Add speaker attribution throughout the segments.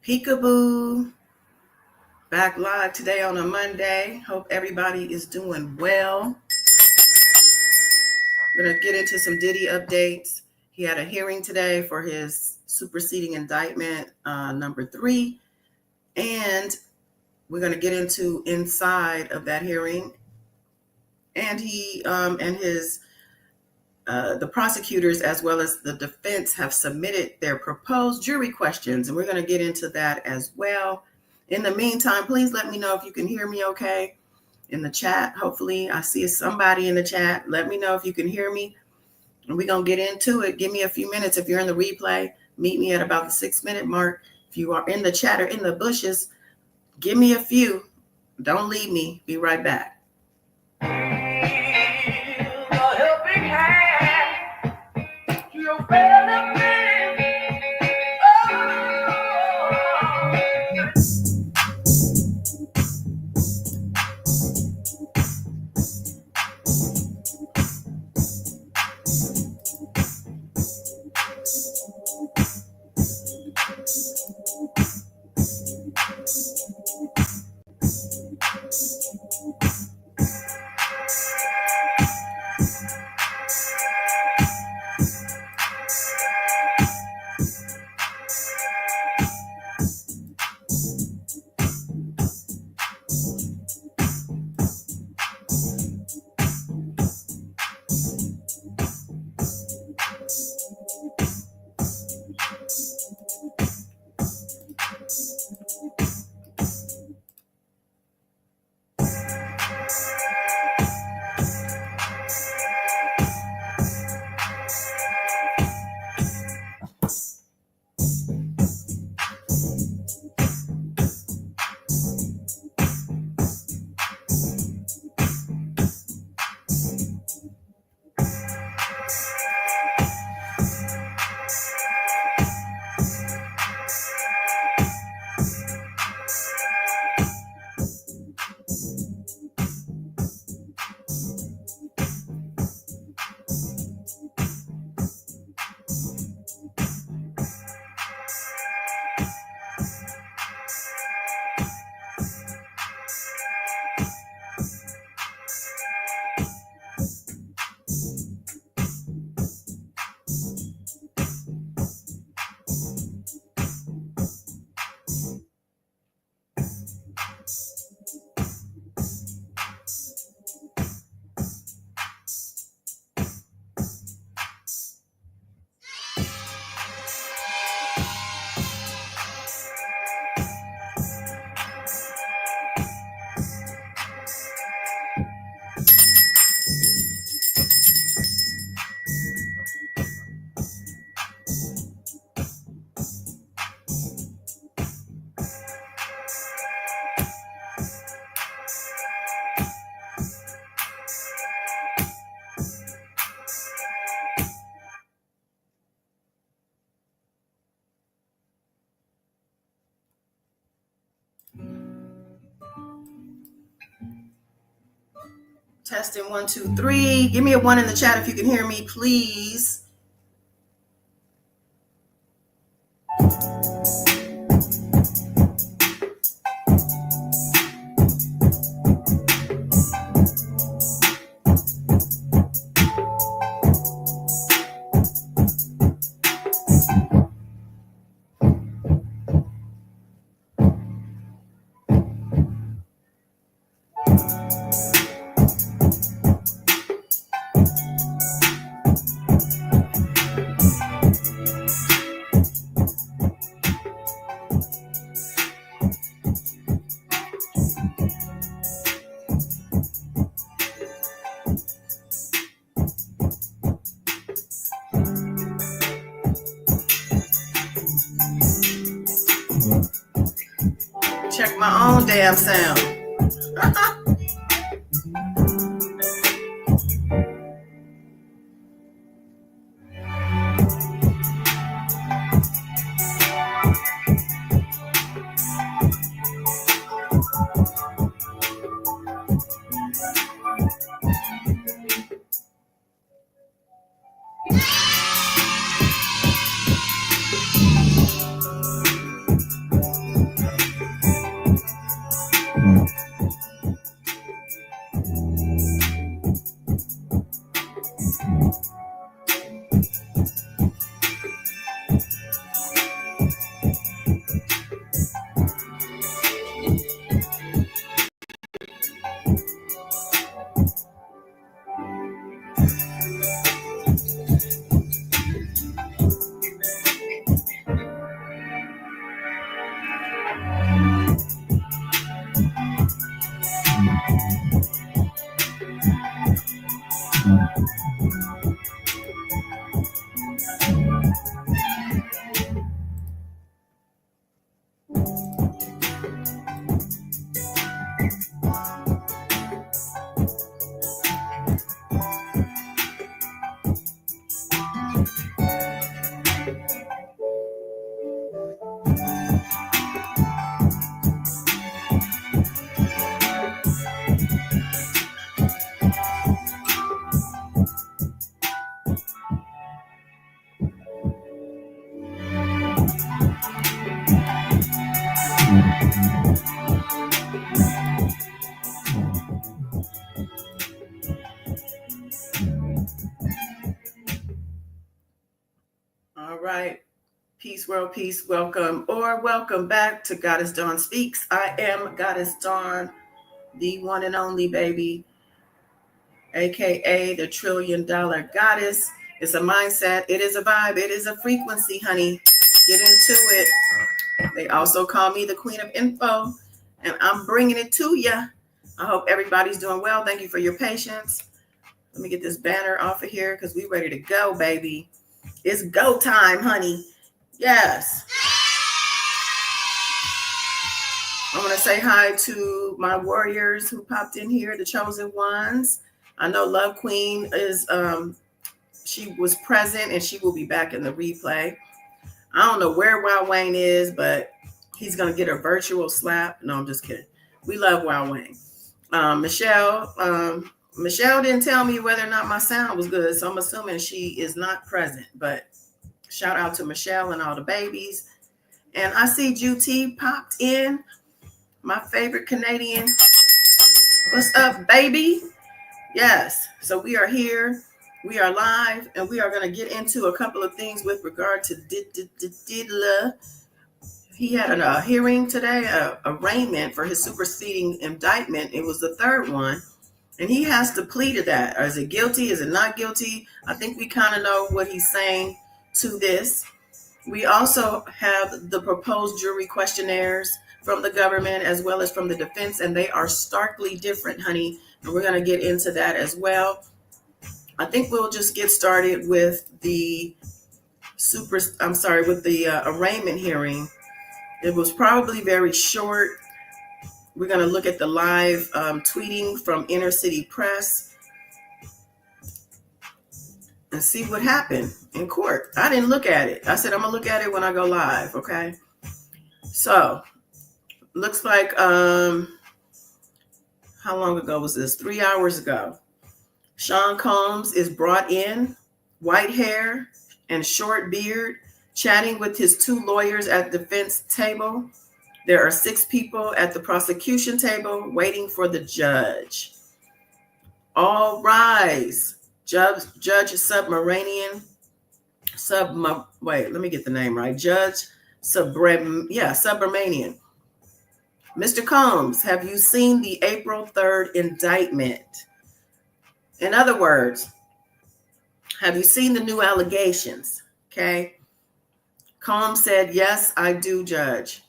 Speaker 1: Peekaboo, back live today on a Monday. Hope everybody is doing well. We're going to get into some Diddy updates. He had a hearing today for his superseding indictment number 3. And we're going to get into inside of that hearing. And he and his the prosecutors as well as the defense have submitted their proposed jury questions, and we're going to get into that as well. In the meantime, please let me know if you can hear me okay in the chat. Hopefully, I see somebody in the chat. Let me know if you can hear me, and we're going to get into it. Give me a few minutes. If you're in the replay, meet me at about the 6-minute mark. If you are in the chat or in the bushes, give me a few. Don't leave me. Be right back. Testing 1, 2, 3. Give me a 1 in the chat if you can hear me, please. Check my own damn sound. All right. Peace, world, peace. Welcome or welcome back to Goddess Dawn Speaks. I am Goddess Dawn, the one and only baby, aka the $1 trillion goddess. It's a mindset. It is a vibe. It is a frequency, honey. Get into it. They also call me the Queen of Info, and I'm bringing it to you. I hope everybody's doing well. Thank you for your patience. Let me get this banner off of here because we're ready to go, baby. It's go time, honey. Yes. I want to say hi to my warriors who popped in here, the chosen ones. I know Love Queen is, she was present and she will be back in the replay. I don't know where Wild Wayne is, but he's going to get a virtual slap. No, I'm just kidding. We love Wild Wayne. Michelle didn't tell me whether or not my sound was good, so I'm assuming she is not present, but shout out to Michelle and all the babies. And I see Juti popped in, my favorite Canadian. What's up, baby? Yes, so we are here. We are live, and we are going to get into a couple of things with regard to Diddy. He had a hearing today, arraignment for his superseding indictment. It was the third one, and he has to plead to that. Is it guilty? Is it not guilty? I think we kind of know what he's saying to this. We also have the proposed jury questionnaires from the government as well as from the defense, and they are starkly different, honey, and we're going to get into that as well. I think we'll just get started with the arraignment hearing. It was probably very short. We're going to look at the live tweeting from Inner City Press and see what happened in court. I didn't look at it. I said, I'm going to look at it when I go live, okay? So, looks like, how long ago was this? 3 hours ago. Sean Combs is brought in, white hair and short beard, chatting with his two lawyers at the defense table. There are 6 people at the prosecution table waiting for the judge. All rise. Judge Subramanian. Let me get the name right. Judge Subramanian. Mr. Combs, have you seen the April 3rd indictment? In other words, have you seen the new allegations? Okay. Combs said, yes, I do, Judge.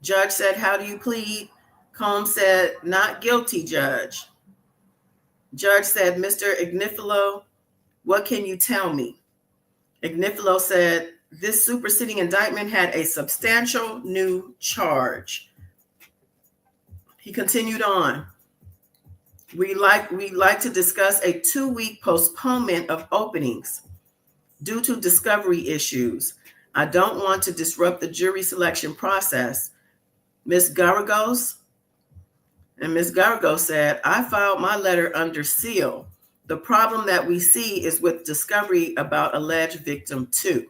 Speaker 1: Judge said, how do you plead? Combs said, not guilty, Judge. Judge said, Mr. Ignifilo, what can you tell me? Ignifilo said, this superseding indictment had a substantial new charge. He continued on. We like to discuss a 2-week postponement of openings due to discovery issues. I don't want to disrupt the jury selection process. Ms. Garagos said, I filed my letter under seal. The problem that we see is with discovery about alleged victim 2.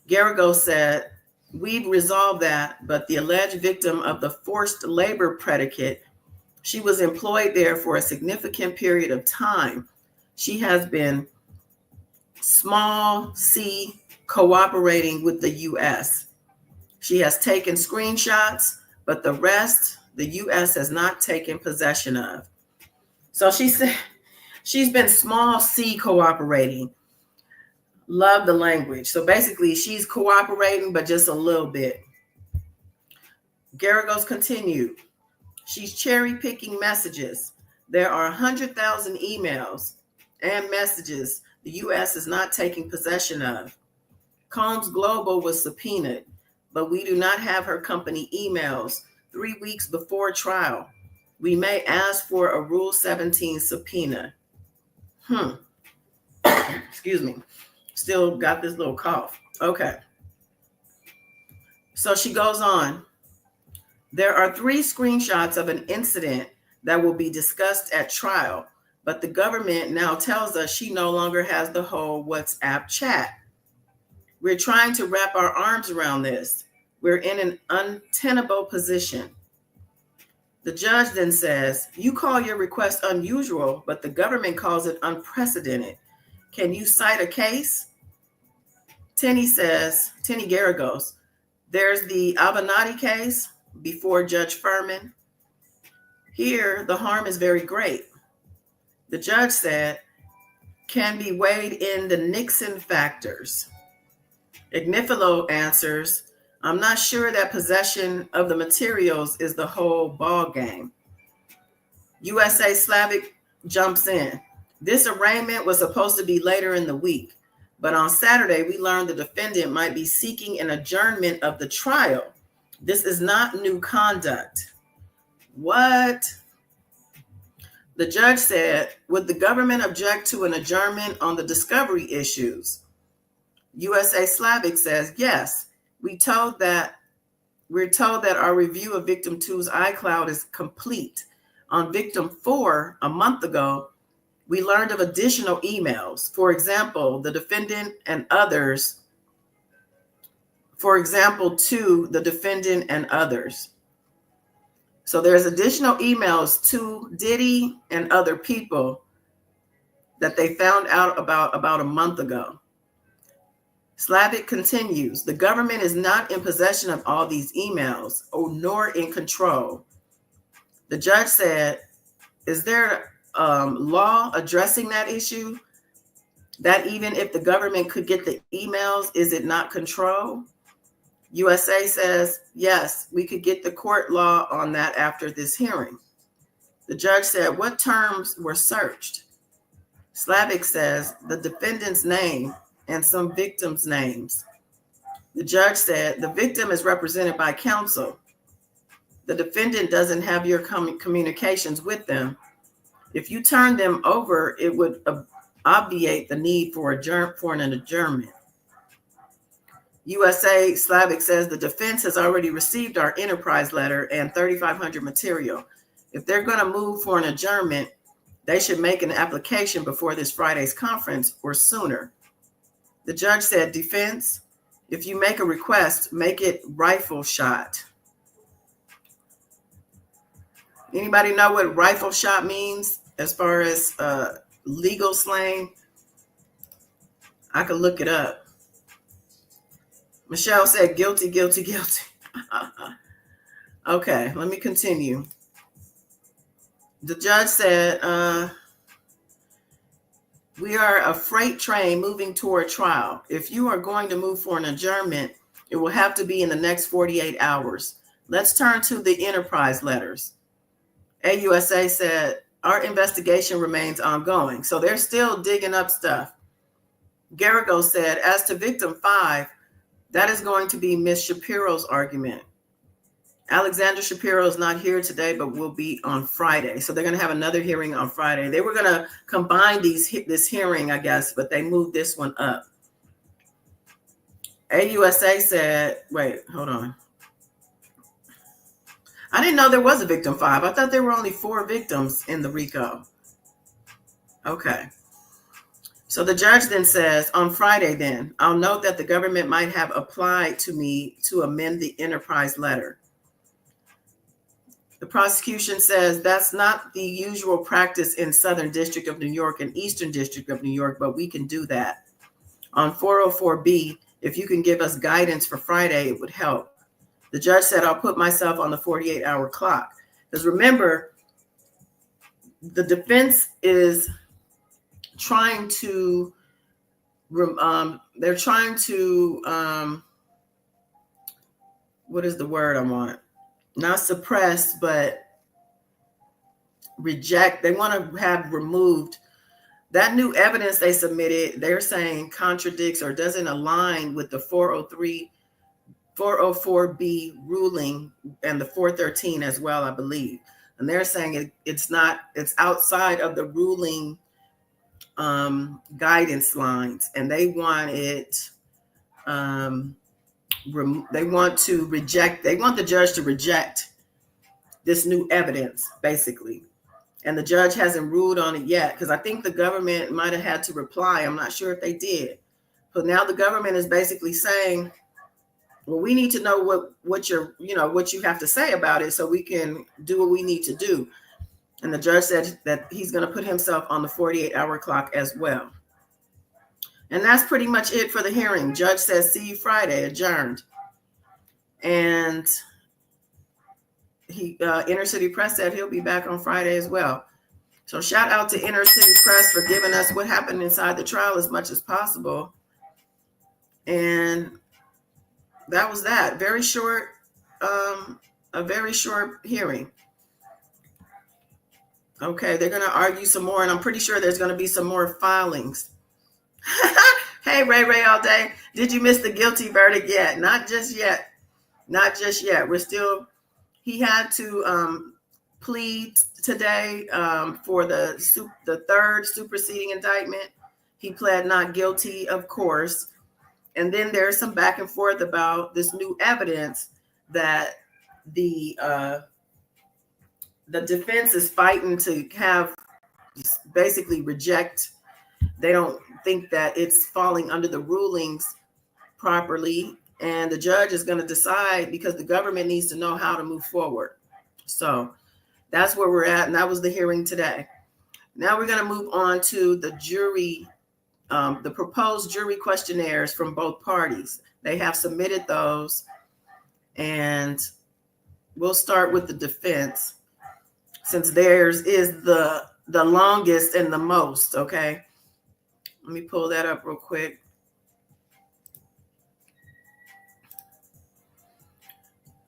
Speaker 1: Garagos said, we've resolved that, but the alleged victim of the forced labor predicate, she was employed there for a significant period of time. She has been small c cooperating with the U.S. She has taken screenshots, but the rest, the U.S. has not taken possession of. So she said she's been small c cooperating. Love the language. So basically, she's cooperating, but just a little bit. Garagos continued. She's cherry picking messages. There are 100,000 emails and messages the U.S. is not taking possession of. Combs Global was subpoenaed, but we do not have her company emails 3 weeks before trial. We may ask for a Rule 17 subpoena. Excuse me. Still got this little cough. Okay. So she goes on. There are 3 screenshots of an incident that will be discussed at trial, but the government now tells us she no longer has the whole WhatsApp chat. We're trying to wrap our arms around this. We're in an untenable position. The judge then says, you call your request unusual, but the government calls it unprecedented. Can you cite a case? Tenny Guerra goes, there's the Avenatti case before Judge Furman. Here, the harm is very great. The judge said, can be weighed in the Nixon factors. Ignifilo answers, I'm not sure that possession of the materials is the whole ball game. USA Slavic jumps in. This arraignment was supposed to be later in the week, but on Saturday, we learned the defendant might be seeking an adjournment of the trial. This is not new conduct. What? The judge said, would the government object to an adjournment on the discovery issues? USA Slavic says, yes. We're told that our review of victim 2's iCloud is complete. On victim 4, a month ago, we learned of additional emails. For example, the defendant and others. So there's additional emails to Diddy and other people that they found out about a month ago. Slavic continues, the government is not in possession of all these emails, nor in control. The judge said, is there law addressing that issue? That even if the government could get the emails, is it not control? USA says, yes, we could get the court law on that after this hearing. The judge said, what terms were searched? Slavic says, the defendant's name and some victims' names. The judge said, the victim is represented by counsel. The defendant doesn't have your communications with them. If you turn them over, it would obviate the need for an adjournment. USA Slavic says the defense has already received our enterprise letter and 3,500 material. If they're going to move for an adjournment, they should make an application before this Friday's conference or sooner. The judge said, defense, if you make a request, make it rifle shot. Anybody know what rifle shot means as far as legal slang? I could look it up. Michelle said, guilty, guilty, guilty. Okay, let me continue. The judge said, we are a freight train moving toward trial. If you are going to move for an adjournment, it will have to be in the next 48 hours. Let's turn to the enterprise letters. AUSA said, our investigation remains ongoing. So they're still digging up stuff. Garrigo said, as to victim 5, that is going to be Miss Shapiro's argument. Alexander Shapiro is not here today, but will be on Friday. So they're going to have another hearing on Friday. They were going to combine this hearing, I guess, but they moved this one up. AUSA said, wait, hold on. I didn't know there was a victim 5. I thought there were only 4 victims in the RICO. Okay. So the judge then says, on Friday then, I'll note that the government might have applied to me to amend the enterprise letter. The prosecution says that's not the usual practice in Southern District of New York and Eastern District of New York, but we can do that. On 404B, if you can give us guidance for Friday, it would help. The judge said, I'll put myself on the 48-hour clock. Because remember, the defense is trying to, what is the word I want? Not suppress, but reject. They want to have removed that new evidence they submitted. They're saying contradicts or doesn't align with the 404B ruling and the 413 as well, I believe. And they're saying it's outside of the ruling guidance lines, and they want it they want the judge to reject this new evidence, basically. And the judge hasn't ruled on it yet, because I think the government might have had to reply. I'm not sure if they did. But now the government is basically saying, well, we need to know what you have to say about it so we can do what we need to do. And the judge said that he's going to put himself on the 48-hour clock as well. And that's pretty much it for the hearing. Judge says, see you Friday, adjourned. And Inner City Press said he'll be back on Friday as well. So shout out to Inner City Press for giving us what happened inside the trial as much as possible. And that was that. Very short, a very short hearing. Okay, they're going to argue some more, and I'm pretty sure there's going to be some more filings. Hey, Ray all day. Did you miss the guilty verdict yet? Not just yet. Not just yet. He had to plead today for the third superseding indictment. He pled not guilty, of course. And then there's some back and forth about this new evidence that the defense is fighting to have basically reject. They don't think that it's falling under the rulings properly. And the judge is going to decide, because the government needs to know how to move forward. So that's where we're at. And that was the hearing today. Now we're going to move on to the jury, the proposed jury questionnaires from both parties. They have submitted those. And we'll start with the defense, since theirs is the longest and the most. Okay. Let me pull that up real quick.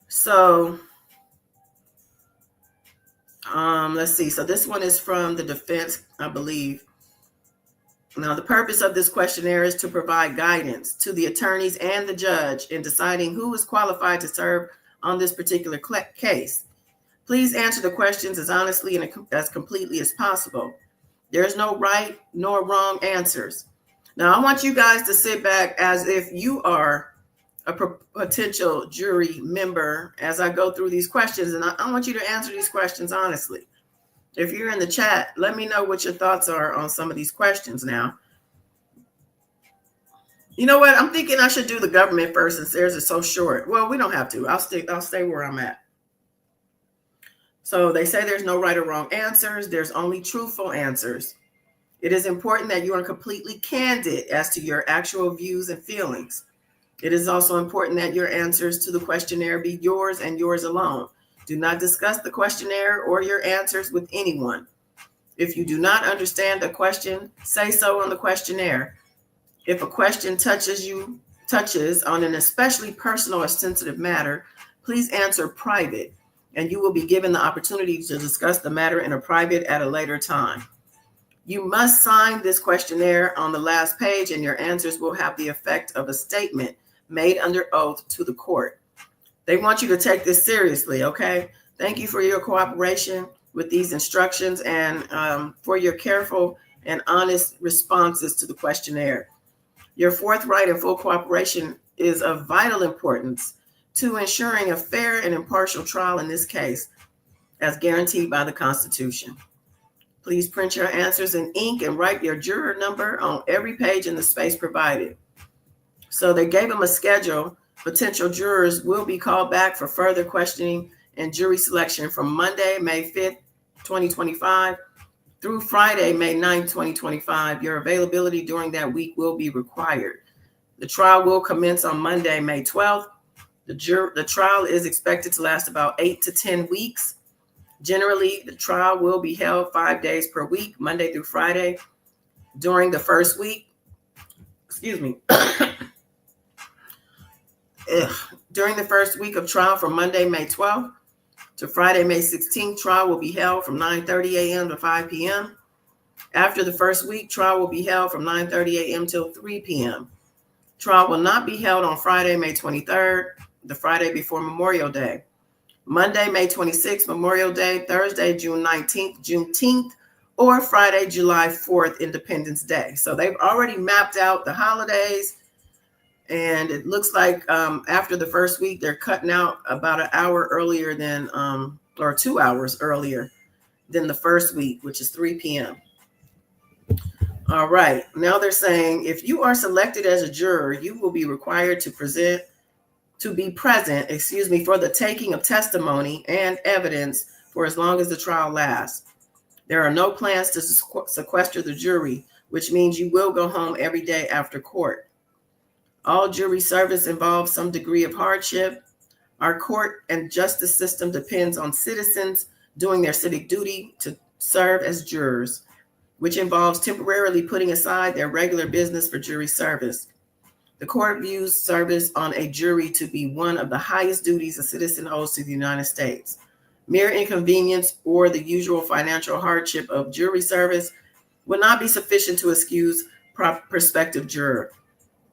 Speaker 1: So let's see. So this one is from the defense, I believe. Now, the purpose of this questionnaire is to provide guidance to the attorneys and the judge in deciding who is qualified to serve on this particular case. Please answer the questions as honestly and as completely as possible. There's no right nor wrong answers. Now, I want you guys to sit back as if you are a potential jury member as I go through these questions. And I want you to answer these questions honestly. If you're in the chat, let me know what your thoughts are on some of these questions now. You know what? I'm thinking I should do the government first, since theirs is so short. Well, we don't have to. I'll stay where I'm at. So they say there's no right or wrong answers. There's only truthful answers. It is important that you are completely candid as to your actual views and feelings. It is also important that your answers to the questionnaire be yours and yours alone. Do not discuss the questionnaire or your answers with anyone. If you do not understand the question, say so on the questionnaire. If a question touches on an especially personal or sensitive matter, please answer private, and you will be given the opportunity to discuss the matter in a private at a later time. You must sign this questionnaire on the last page, and your answers will have the effect of a statement made under oath to the court. They want you to take this seriously, okay? Thank you for your cooperation with these instructions and for your careful and honest responses to the questionnaire. Your forthright and full cooperation is of vital importance to ensuring a fair and impartial trial in this case, as guaranteed by the Constitution. Please print your answers in ink and write your juror number on every page in the space provided. So they gave them a schedule. Potential jurors will be called back for further questioning and jury selection from Monday, May 5th, 2025 through Friday, May 9th, 2025. Your availability during that week will be required. The trial will commence on Monday, May 12th. The trial is expected to last about 8 to 10 weeks. Generally, the trial will be held 5 days per week, Monday through Friday. During the first week, during the first week of trial from Monday, May 12th to Friday, May 16th, trial will be held from 9:30 a.m. to 5 p.m. After the first week, trial will be held from 9:30 a.m. till 3 p.m. Trial will not be held on Friday, May 23rd, the Friday before Memorial Day. Monday, May 26th, Memorial Day, Thursday, June 19th, Juneteenth, or Friday, July 4th, Independence Day. So they've already mapped out the holidays And it looks like after the first week, they're cutting out about an hour earlier than, or 2 hours earlier than the first week, which is 3 p.m. All right. Now they're saying if you are selected as a juror, you will be required to be present, for the taking of testimony and evidence for as long as the trial lasts. There are no plans to sequester the jury, which means you will go home every day after court. All jury service involves some degree of hardship. Our court and justice system depends on citizens doing their civic duty to serve as jurors, which involves temporarily putting aside their regular business for jury service. The court views service on a jury to be one of the highest duties a citizen owes to the United States. Mere inconvenience or the usual financial hardship of jury service will not be sufficient to excuse prospective juror.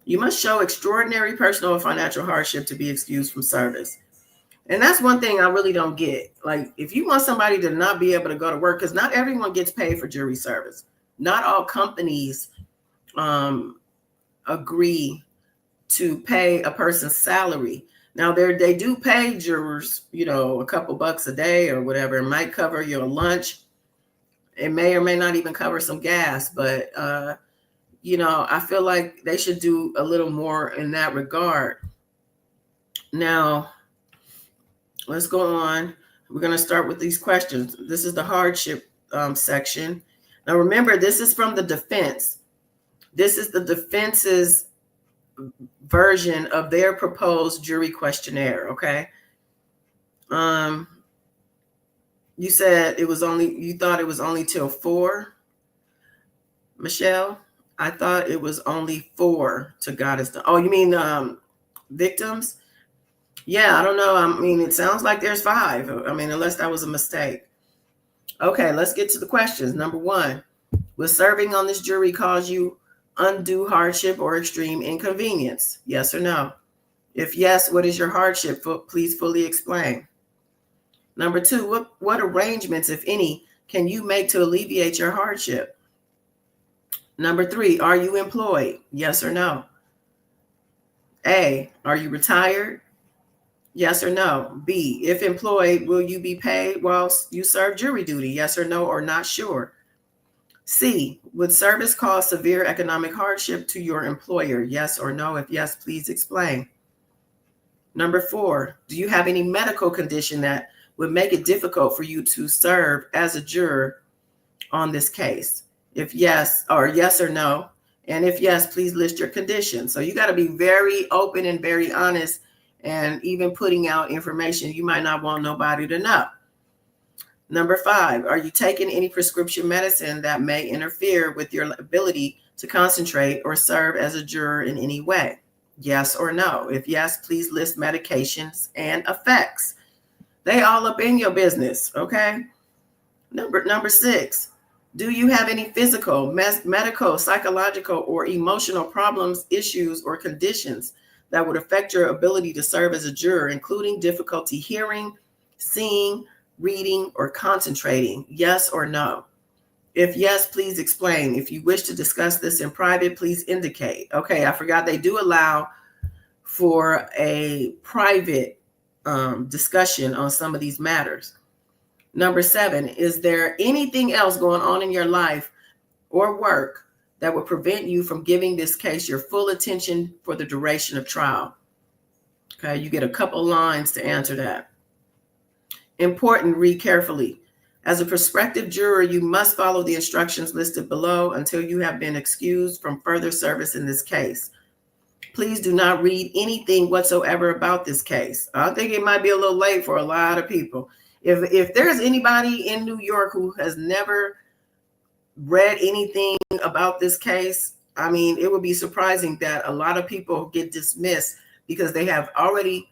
Speaker 1: You must show extraordinary personal or financial hardship to be excused from service. And that's one thing I really don't get. Like, if you want somebody to not be able to go to work, because not everyone gets paid for jury service. Not all companies agree to pay a person's salary. Now, they do pay jurors, a couple bucks a day or whatever. It might cover your lunch. It may or may not even cover some gas. But, I feel like they should do a little more in that regard. Now, let's go on. We're going to start with these questions. This is the hardship section. Now, remember, this is from the defense. This is the defense's version of their proposed jury questionnaire. Okay. You said you thought it was only till 4, Michelle? I thought it was only 4 to God is done. Oh, you mean victims? Yeah, I don't know. I mean, it sounds like there's 5. I mean, unless that was a mistake. Okay, let's get to the questions. Number 1, will serving on this jury cause you undue hardship or extreme inconvenience? Yes or no? If yes, what is your hardship? Please fully explain. Number 2, what arrangements, if any, can you make to alleviate your hardship? Number 3, are you employed? Yes or no? A, are you retired? Yes or no? B, if employed, will you be paid while you serve jury duty? Yes or no, or not sure? C, would service cause severe economic hardship to your employer? Yes or no? If yes, please explain. Number 4, do you have any medical condition that would make it difficult for you to serve as a juror on this case? If yes, or yes or no. And if yes, please list your condition. So you got to be very open and very honest, and even putting out information you might not want nobody to know. Number 5, are you taking any prescription medicine that may interfere with your ability to concentrate or serve as a juror in any way? Yes or no? If yes, please list medications and effects. They all up in your business, okay? Number 6, do you have any physical, medical, psychological, or emotional problems, issues, or conditions that would affect your ability to serve as a juror, including difficulty hearing, seeing, reading, or concentrating? Yes or no? If yes, please explain. If you wish to discuss this in private, please indicate. Okay, I forgot they do allow for a private discussion on some of these matters. Number 7, is there anything else going on in your life or work that would prevent you from giving this case your full attention for the duration of trial? Okay, you get a couple lines to answer that. Important, read carefully. As a prospective juror, you must follow the instructions listed below until you have been excused from further service in this case. Please do not read anything whatsoever about this case. I think it might be a little late for a lot of people. If there's anybody in New York who has never read anything about this case, I mean, it would be surprising that a lot of people get dismissed because they have already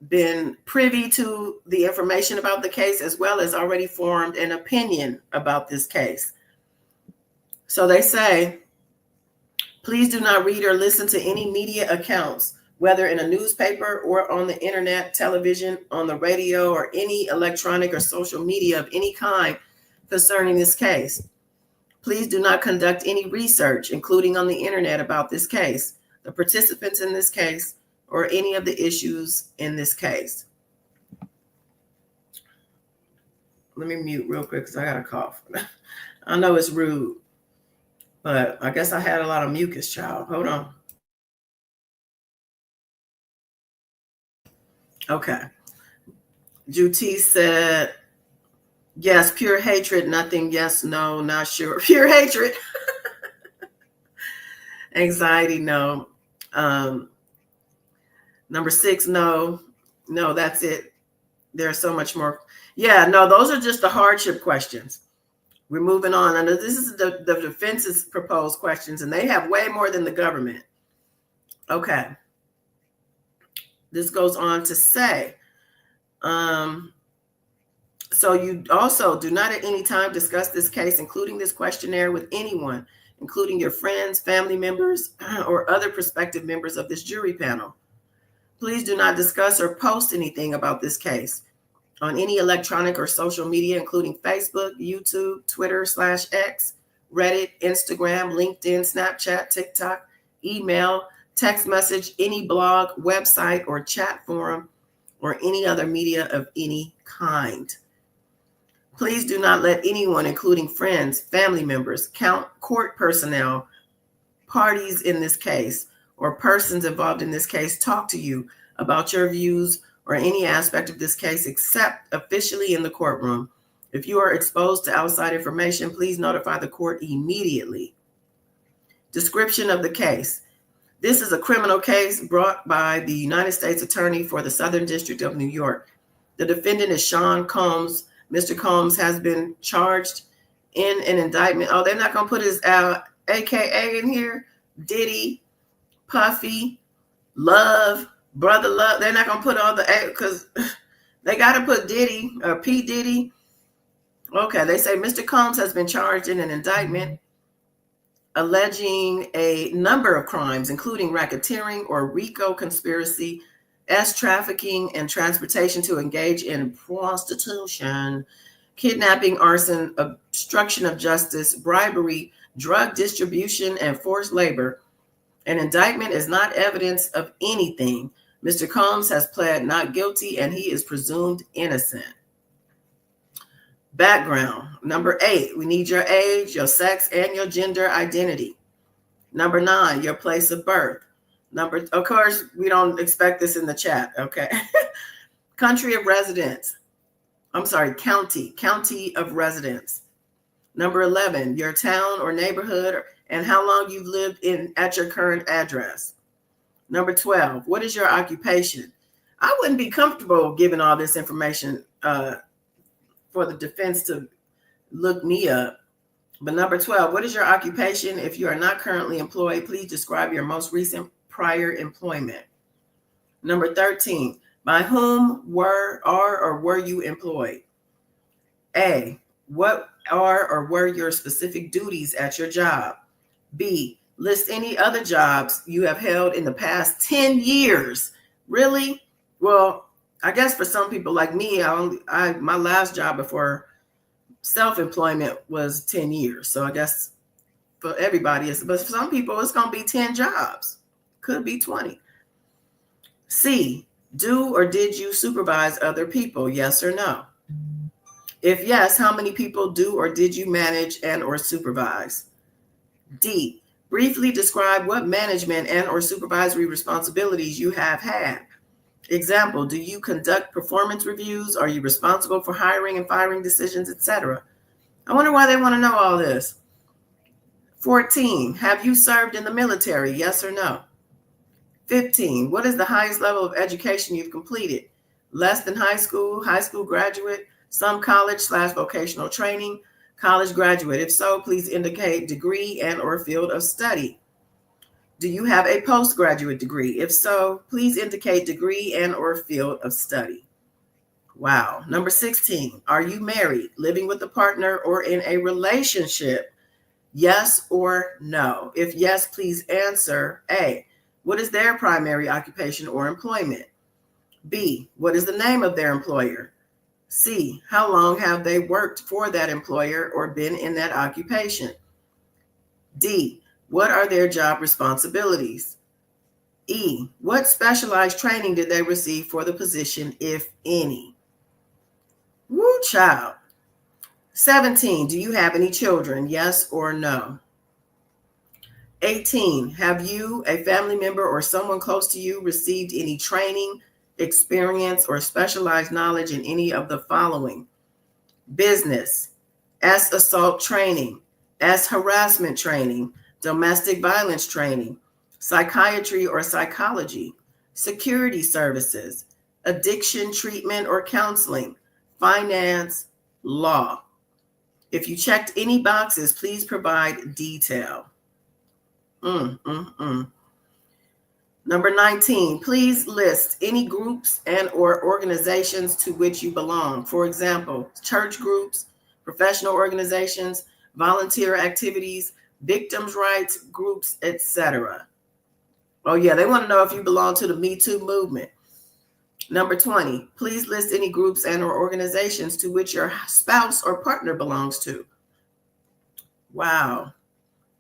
Speaker 1: been privy to the information about the case, as well as already formed an opinion about this case. So they say, please do not read or listen to any media accounts, whether in a newspaper or on the internet, television, on the radio, or any electronic or social media of any kind concerning this case. Please do not conduct any research, including on the internet, about this case. the participants in this case, or any of the issues in this case. Let me mute real quick because I got a cough. I know it's rude, but I guess I had a lot of mucus, child. Hold on. Okay. Juti said, yes, pure hatred, nothing, yes, no, not sure. Pure hatred. Anxiety, no. Number 6, no. No, that's it. There's so much more. Yeah, no, those are just the hardship questions. We're moving on. And this is the defense's proposed questions, and they have way more than the government. Okay. This goes on to say, so you also do not at any time discuss this case, including this questionnaire, with anyone, including your friends, family members, or other prospective members of this jury panel. Please do not discuss or post anything about this case on any electronic or social media, including Facebook, YouTube, Twitter/X, Reddit, Instagram, LinkedIn, Snapchat, TikTok, email, text message, any blog, website, or chat forum, or any other media of any kind. Please do not let anyone, including friends, family members, court personnel, parties in this case, or persons involved in this case talk to you about your views or any aspect of this case except officially in the courtroom. If you are exposed to outside information, please notify the court immediately. Description of the case. This is a criminal case brought by the United States Attorney for the Southern District of New York. The defendant is Sean Combs. Mr. Combs has been charged in an indictment. Oh, they're not going to put his AKA in here? Diddy, Puffy, Love, Brother Love. They're not going to put all the A because they got to put Diddy or P. Diddy. Okay, they say Mr. Combs has been charged in an indictment alleging a number of crimes, including racketeering or RICO conspiracy, trafficking, and transportation to engage in prostitution, kidnapping, arson, obstruction of justice, bribery, drug distribution, and forced labor. An indictment is not evidence of anything. Mr. Combs has pled not guilty, and he is presumed innocent. Background. Number 8, we need your age, your sex, and your gender identity. Number 9, your place of birth. Of course, we don't expect this in the chat, okay? Country of residence. I'm sorry, county of residence. Number 11, your town or neighborhood and how long you've lived at your current address. Number 12, what is your occupation? I wouldn't be comfortable giving all this information for the defense to look me up. But number 12, what is your occupation? If you are not currently employed, please describe your most recent prior employment. Number 13, by whom are or were you employed? A, what are or were your specific duties at your job? B, list any other jobs you have held in the past 10 years. Really? Well, I guess for some people like me, my last job before self-employment was 10 years. So I guess for everybody, but for some people, it's going to be 10 jobs. Could be 20. C, do or did you supervise other people? Yes or no? If yes, how many people do or did you manage and or supervise? D, briefly describe what management and or supervisory responsibilities you have had. Example, do you conduct performance reviews? Are you responsible for hiring and firing decisions, etc.? I wonder why they want to know all this. 14, have you served in the military? Yes or no? 15, what is the highest level of education you've completed? Less than high school graduate, some college/vocational training, college graduate. If so, please indicate degree and or field of study. Do you have a postgraduate degree? If so, please indicate degree and or field of study. Wow. Number 16, are you married, living with a partner, or in a relationship? Yes or no? If yes, please answer A, what is their primary occupation or employment? B, what is the name of their employer? C, how long have they worked for that employer or been in that occupation? D, what are their job responsibilities? E, what specialized training did they receive for the position, if any? Woo, child. 17, do you have any children? Yes or no? 18, have you, a family member, or someone close to you received any training, experience, or specialized knowledge in any of the following? Business, S, assault training, S, harassment training, domestic violence training, psychiatry or psychology, security services, addiction treatment or counseling, finance, law. If you checked any boxes, please provide detail. Number 19, please list any groups and or organizations to which you belong. For example, church groups, professional organizations, volunteer activities, victims' rights groups, etc. Oh yeah, they want to know if you belong to the Me Too movement. Number 20, please list any groups and or organizations to which your spouse or partner belongs to. Wow.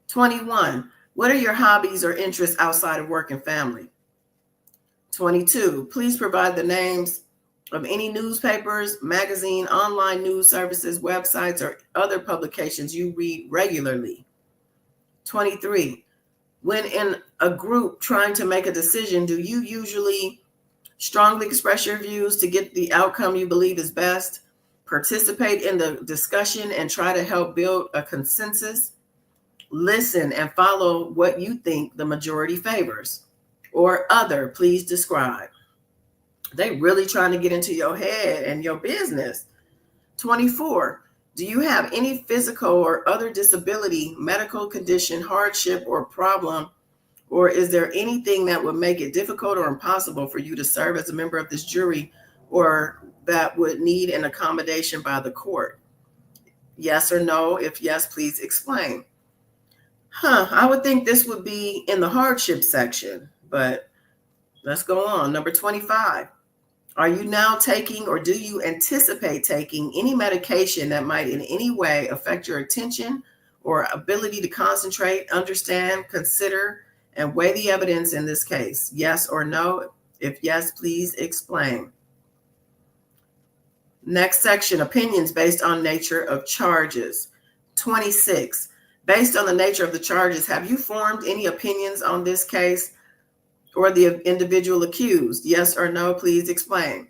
Speaker 1: 21, what are your hobbies or interests outside of work and family? 22, please provide the names of any newspapers, magazine, online news services, websites, or other publications you read regularly. 23, when in a group trying to make a decision, do you usually strongly express your views to get the outcome you believe is best, participate in the discussion and try to help build a consensus, listen and follow what you think the majority favors, or other, please describe? They really trying to get into your head and your business. 24, do you have any physical or other disability, medical condition, hardship, or problem, or is there anything that would make it difficult or impossible for you to serve as a member of this jury, or that would need an accommodation by the court? Yes or no? If yes, please explain. I would think this would be in the hardship section, but let's go on. Number 25. Are you now taking or do you anticipate taking any medication that might in any way affect your attention or ability to concentrate, understand, consider, and weigh the evidence in this case? Yes or no? If yes, please explain. Next section, opinions based on nature of charges. 26. Based on the nature of the charges, have you formed any opinions on this case or the individual accused? Yes or no, please explain.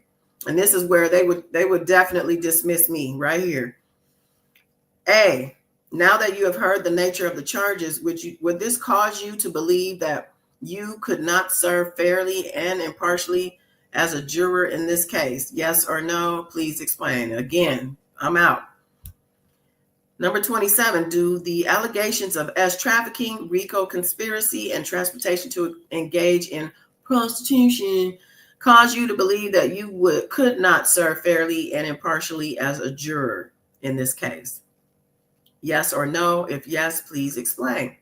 Speaker 1: And this is where they would definitely dismiss me right here. A, now that you have heard the nature of the charges, would this cause you to believe that you could not serve fairly and impartially as a juror in this case? Yes or no, please explain. Again, I'm out. Number 27, do the allegations of S trafficking, RICO conspiracy, and transportation to engage in prostitution cause you to believe that you could not serve fairly and impartially as a juror in this case? Yes or no? If yes, please explain.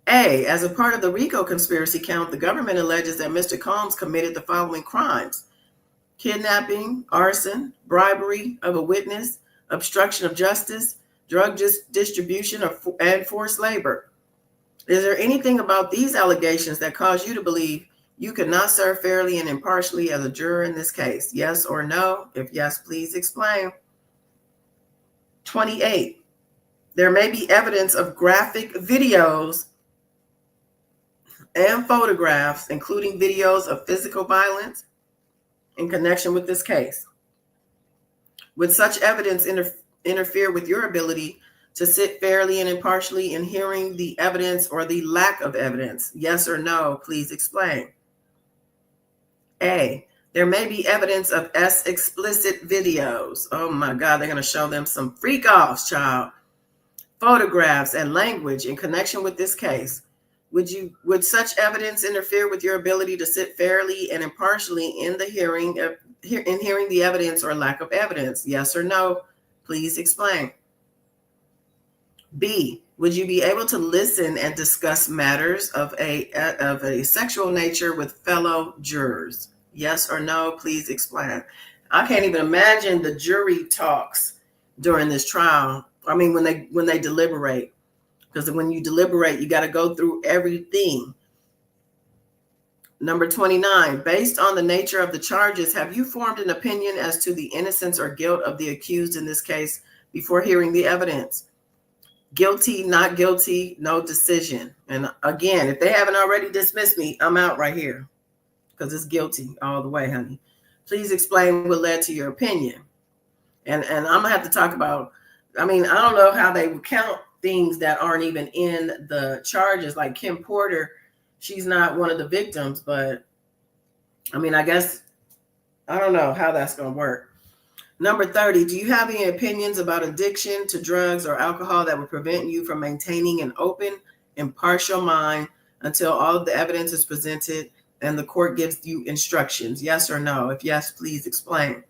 Speaker 1: A, as a part of the RICO conspiracy count, the government alleges that Mr. Combs committed the following crimes: kidnapping, arson, bribery of a witness, obstruction of justice, drug distribution, and forced labor. Is there anything about these allegations that cause you to believe you could not serve fairly and impartially as a juror in this case? Yes or no? If yes, please explain. 28. There may be evidence of graphic videos and photographs, including videos of physical violence, in connection with this case. Would such evidence interfere with your ability to sit fairly and impartially in hearing the evidence or the lack of evidence? Yes or no? Please explain. A, there may be evidence of S explicit videos. Oh my God, they're going to show them some freak offs, child. Photographs and language in connection with this case. Would such evidence interfere with your ability to sit fairly and impartially in the hearing the evidence or lack of evidence? Yes or no? Please explain. B, would you be able to listen and discuss matters of a sexual nature with fellow jurors? Yes or no? Please explain. I can't even imagine the jury talks during this trial. I mean, when they deliberate, because when you deliberate, you got to go through everything. Number 29, based on the nature of the charges, have you formed an opinion as to the innocence or guilt of the accused in this case before hearing the evidence? Guilty, not guilty, no decision. And again, if they haven't already dismissed me, I'm out right here because it's guilty all the way, honey. Please explain what led to your opinion. And I'm going to have to talk about, I mean, I don't know how they would count things that aren't even in the charges. Like Kim Porter, she's not one of the victims, but I mean, I guess, I don't know how that's going to work. Number 30, do you have any opinions about addiction to drugs or alcohol that would prevent you from maintaining an open, impartial mind until all of the evidence is presented and the court gives you instructions? Yes or no? If yes, please explain.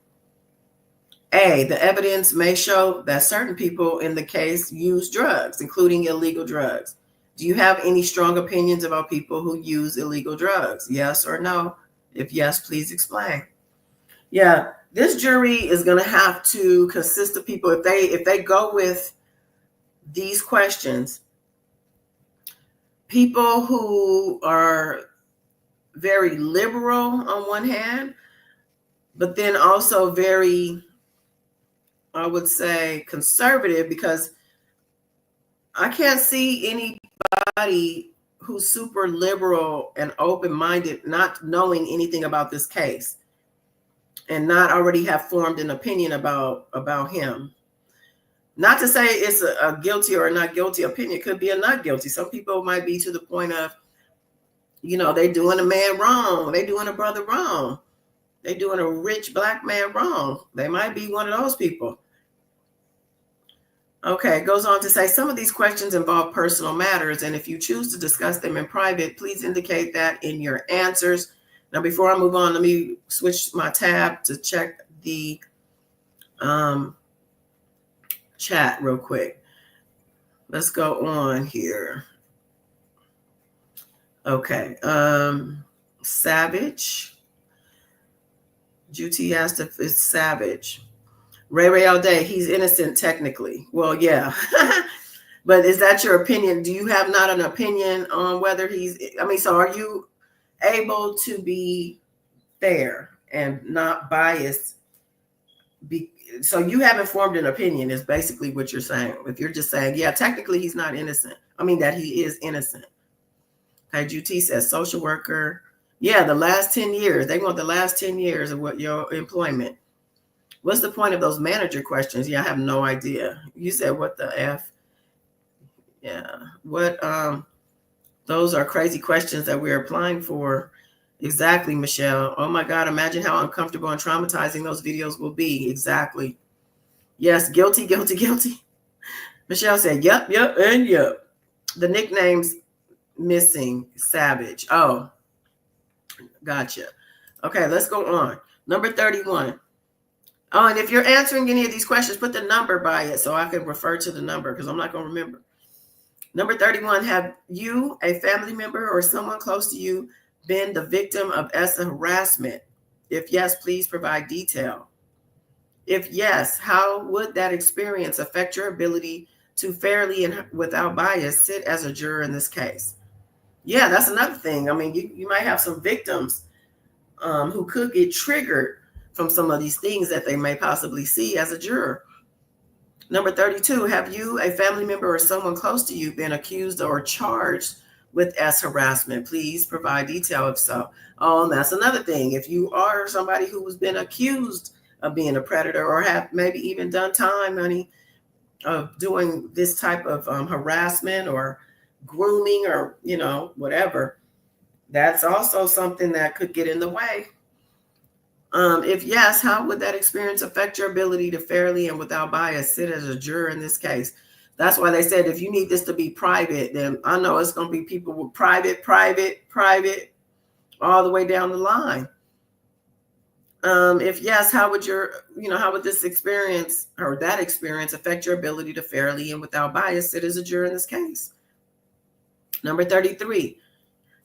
Speaker 1: A, the evidence may show that certain people in the case use drugs, including illegal drugs. Do you have any strong opinions about people who use illegal drugs? Yes or no? If yes, please explain. Yeah, this jury is going to have to consist of people, if they go with these questions, people who are very liberal on one hand, but then also very, I would say, conservative, because I can't see anybody who's super liberal and open-minded not knowing anything about this case and not already have formed an opinion about him. Not to say it's a guilty or a not guilty opinion. It could be a not guilty. Some people might be to the point of, you know, they doing a man wrong. They doing a brother wrong. They doing a rich black man wrong. They might be one of those people. Okay, it goes on to say some of these questions involve personal matters, and if you choose to discuss them in private, please indicate that in your answers. Now, before I move on, let me switch my tab to check the chat real quick. Let's go on here. Okay, Savage. Juti asked if it's Savage. Ray all day, he's innocent technically. Well, yeah. But is that your opinion? Do you have not an opinion on whether he's, I mean, so are you able to be fair and not biased? So you haven't formed an opinion is basically what you're saying. If you're just saying, yeah, technically he's not innocent. I mean, that he is innocent. Okay, Juti says social worker. Yeah, the last 10 years. They want the last 10 years of what your employment. What's the point of those manager questions? Yeah, I have no idea. You said what the F? Yeah. What those are crazy questions that we're applying for. Exactly, Michelle. Oh my God, imagine how uncomfortable and traumatizing those videos will be. Exactly. Yes, guilty, guilty, guilty. Michelle said, yep, and yep. The nickname's missing. Savage. Oh, gotcha. Okay, let's go on. Number 31. Oh, and if you're answering any of these questions, put the number by it so I can refer to the number because I'm not going to remember. Number 31, have you, a family member or someone close to you, been the victim of ESSA harassment? If yes, please provide detail. If yes, how would that experience affect your ability to fairly and without bias sit as a juror in this case? Yeah, that's another thing. I mean, you might have some victims who could get triggered from some of these things that they may possibly see as a juror. Number 32, have you, a family member or someone close to you, been accused or charged with ESSA harassment? Please provide detail if so. Oh, and that's another thing. If you are somebody who has been accused of being a predator or have maybe even done time, honey, of doing this type of harassment or grooming or, you know, whatever, that's also something that could get in the way. If yes, how would that experience affect your ability to fairly and without bias sit as a juror in this case? That's why they said if you need this to be private, then I know it's going to be people with private, all the way down the line. If yes, how would how would this experience or that experience affect your ability to fairly and without bias sit as a juror in this case? Number 33.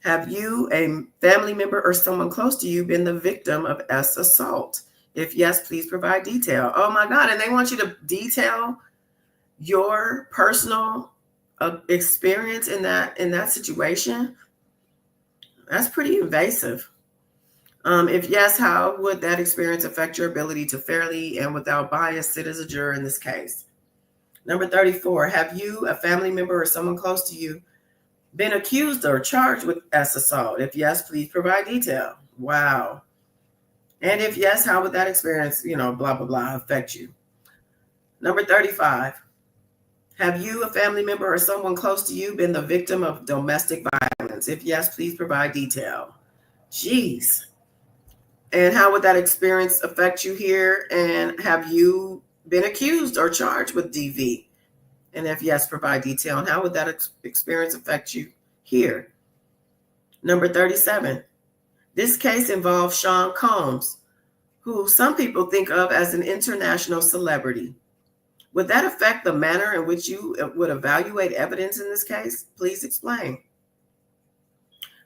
Speaker 1: Have you, a family member or someone close to you, been the victim of ESSA assault? If yes, please provide detail. Oh my God, and they want you to detail your personal experience in that situation. That's pretty invasive. If yes, how would that experience affect your ability to fairly and without bias sit as a juror in this case? Number 34, have you, a family member, or someone close to you been accused or charged with assault? If yes, please provide detail. Wow. And if yes, how would that experience, blah, blah, blah, affect you? Number 35, have you, a family member, or someone close to you been the victim of domestic violence? If yes, please provide detail. Jeez. And how would that experience affect you here? And have you been accused or charged with DV? And if yes, provide detail. And how would that experience affect you here? Number 37. This case involves Sean Combs, who some people think of as an international celebrity. Would that affect the manner in which you would evaluate evidence in this case? Please explain.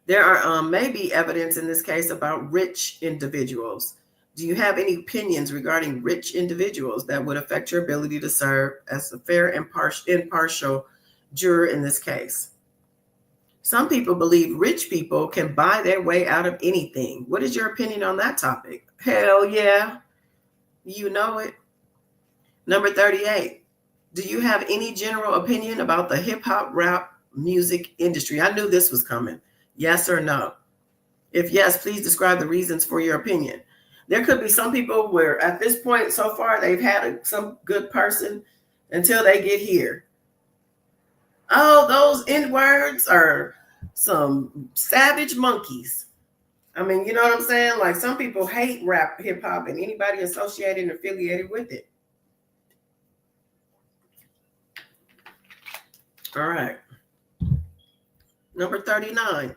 Speaker 1: There are maybe evidence in this case about rich individuals. Do you have any opinions regarding rich individuals that would affect your ability to serve as a fair and impartial juror in this case? Some people believe rich people can buy their way out of anything. What is your opinion on that topic? Hell yeah. You know it. Number 38. Do you have any general opinion about the hip hop rap music industry? I knew this was coming. Yes or no? If yes, please describe the reasons for your opinion. There could be some people where at this point so far they've had some good person until they get here. Oh, those N-words are some savage monkeys. I mean, you know what I'm saying? Like some people hate rap, hip hop, and anybody associated and affiliated with it. All right. Number 39.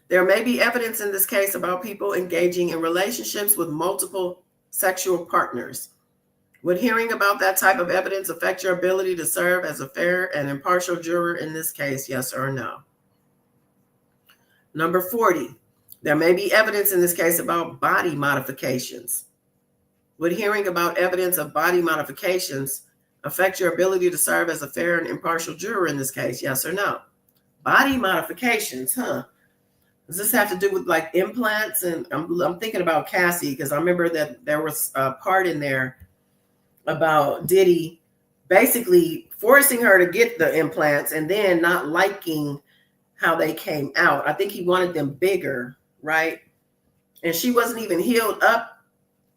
Speaker 1: There may be evidence in this case about people engaging in relationships with multiple sexual partners. Would hearing about that type of evidence affect your ability to serve as a fair and impartial juror in this case, yes or no? Number 40. There may be evidence in this case about body modifications. Would hearing about evidence of body modifications affect your ability to serve as a fair and impartial juror in this case, yes or no? Body modifications, huh? Does this have to do with like implants? And I'm thinking about Cassie because I remember that there was a part in there about Diddy basically forcing her to get the implants and then not liking how they came out. I think he wanted them bigger, right? And she wasn't even healed up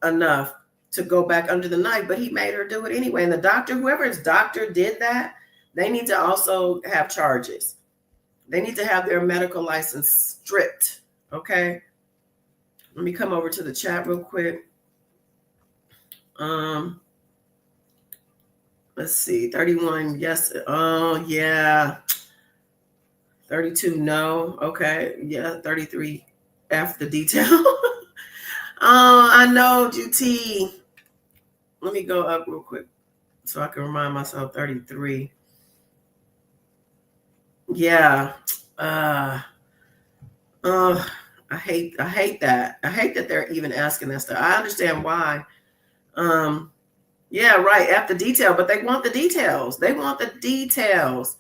Speaker 1: enough to go back under the knife, but he made her do it anyway. And the doctor, whoever's doctor did that, they need to also have charges. They need to have their medical license stripped, okay? Let me come over to the chat real quick. Let's see, 31, yes. Oh, yeah. 32, no. Okay, yeah, 33, F the detail. Oh, I know, GT. Let me go up real quick so I can remind myself, 33. Yeah. I hate that. I hate that they're even asking that stuff. I understand why. Yeah, right. After detail, but they want the details. They want the details.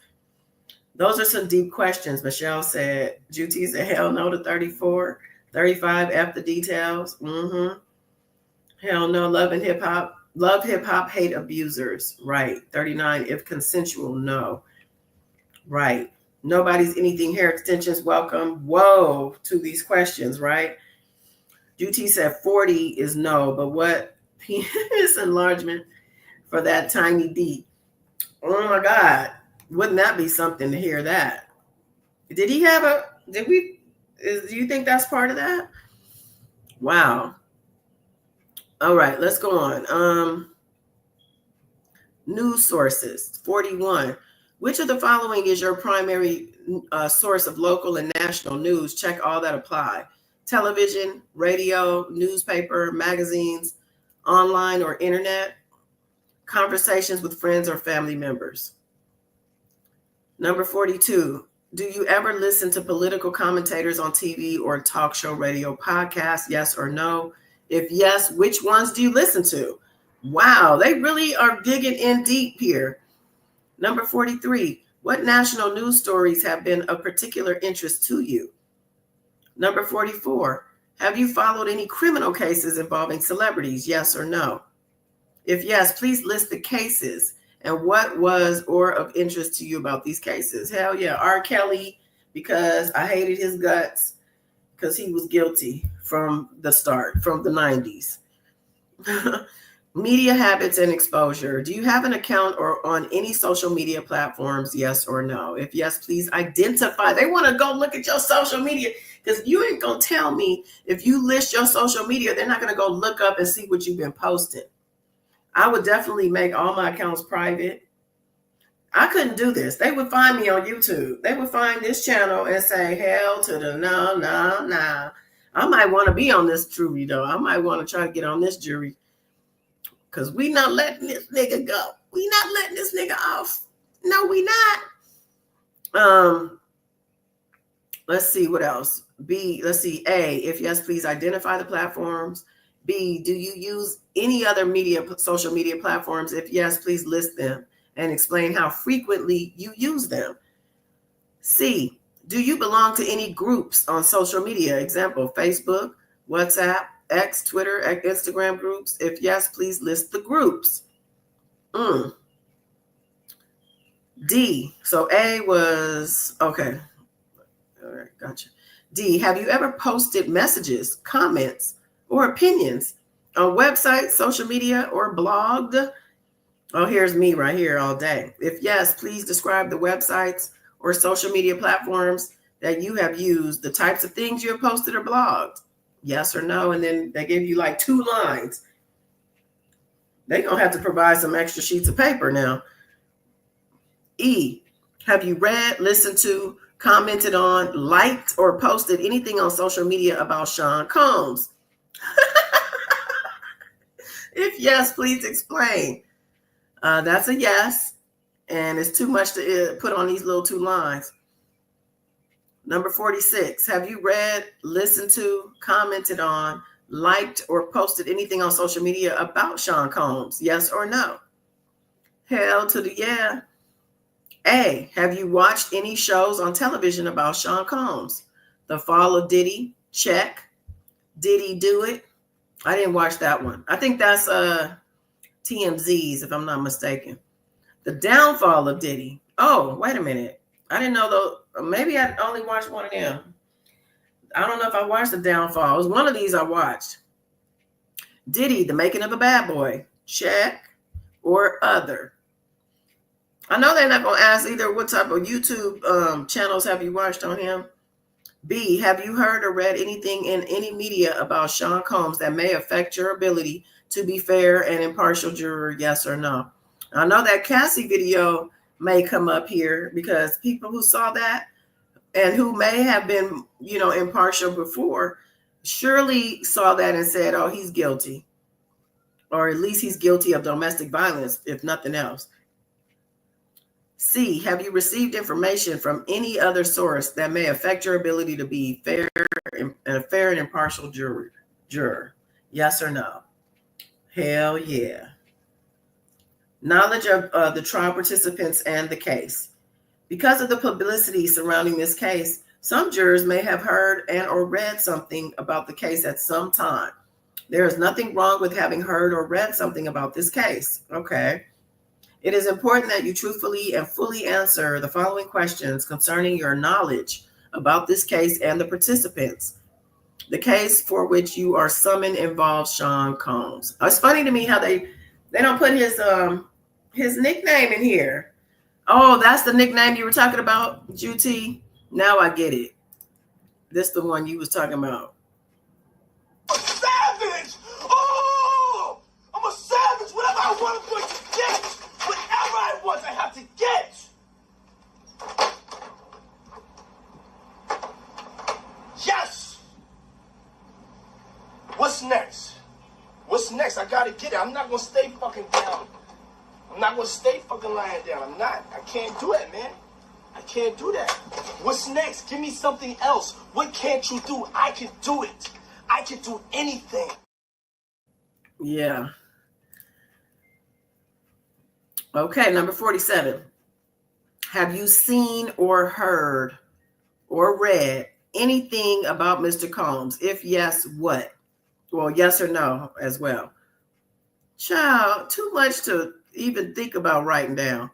Speaker 1: Those are some deep questions. Michelle said, Juti said, hell no to 34. 35, F the details. Hell no, love hip hop, hate abusers. Right. 39, if consensual, no. Right. Nobody's anything hair extensions welcome. Whoa, to these questions, right? Juti said 40 is no, but what penis enlargement for that tiny D? Oh my God. Wouldn't that be something to hear that? Do you think that's part of that? Wow. All right, let's go on. News sources, 41. Which of the following is your primary source of local and national news? Check all that apply. Television, radio, newspaper, magazines, online or internet, conversations with friends or family members. Number 42, do you ever listen to political commentators on TV or talk show, radio, podcast? Yes or no? If yes, which ones do you listen to? Wow, they really are digging in deep here. Number 43, what national news stories have been of particular interest to you? Number 44, have you followed any criminal cases involving celebrities? Yes or no? If yes, please list the cases and what was or of interest to you about these cases. Hell yeah, R. Kelly, because I hated his guts because he was guilty from the start, from the 90s. Media habits and exposure. Do you have an account or on any social media platforms? Yes or no? If yes, please identify. They want to go look at your social media because you ain't going to tell me if you list your social media, they're not going to go look up and see what you've been posting. I would definitely make all my accounts private. I couldn't do this. They would find me on YouTube. They would find this channel and say, hell to the no. I might want to be on this jury, though. I might want to try to get on this jury because we not letting this nigga go. We not letting this nigga off. No, we not. Let's see what else. B, let's see. A, if yes, please identify the platforms. B, do you use any other social media platforms? If yes, please list them and explain how frequently you use them. C, do you belong to any groups on social media? Example, Facebook, WhatsApp, X, Twitter, Instagram groups. If yes, please list the groups. D, so A was, okay. All right, gotcha. D, have you ever posted messages, comments, or opinions on websites, social media, or blogged? Oh, here's me right here all day. If yes, please describe the websites or social media platforms that you have used, the types of things you have posted or blogged. Yes or no? And then they give you like 2 lines. They're going to have to provide some extra sheets of paper now. E, have you read, listened to, commented on, liked, or posted anything on social media about Sean Combs? If yes, please explain. That's a yes, and it's too much to put on these little 2 lines. Number 46, have you read, listened to, commented on, liked, or posted anything on social media about Sean Combs? Yes or no? Hell to the yeah. A, have you watched any shows on television about Sean Combs? The Fall of Diddy, check. Diddy Do It? I didn't watch that one. I think that's TMZ's, if I'm not mistaken. The Downfall of Diddy. Oh, wait a minute. I didn't know though. Maybe I only watched one of them. I don't know if I watched The Downfall. It was one of these I watched. Diddy, The Making of a Bad Boy. Check. Or other. I know they're not going to ask either what type of YouTube channels have you watched on him. B, have you heard or read anything in any media about Sean Combs that may affect your ability to be fair and impartial juror? Yes or no? I know that Cassie video may come up here because people who saw that and who may have been, impartial before surely saw that and said, oh, he's guilty. Or at least he's guilty of domestic violence, if nothing else. C, have you received information from any other source that may affect your ability to be fair and impartial juror? Yes or no? Hell yeah. Knowledge of the trial participants and the case. Because of the publicity surrounding this case, some jurors may have heard and or read something about the case at some time. There is nothing wrong with having heard or read something about this case. Okay. It is important that you truthfully and fully answer the following questions concerning your knowledge about this case and the participants. The case for which you are summoned involves Sean Combs. It's funny to me how they don't put his nickname in here. Oh, that's the nickname you were talking about, GT? Now I get it. This the one you was talking about.
Speaker 2: A savage! Oh! I'm a savage! Whatever I want, I'm going to get! Whatever I want, I have to get! Yes! What's next? What's next? I gotta get it. I'm not gonna stay fucking down. I'm not gonna stay fucking lying down. I'm not. I can't do it, man. I can't do that. What's next? Give me something else. What can't you do? I can do it. I can do anything.
Speaker 1: Yeah. Okay, number 47. Have you seen or heard or read anything about Mr. Combs? If yes, what? Well, yes or no as well. Child, too much to even think about writing down.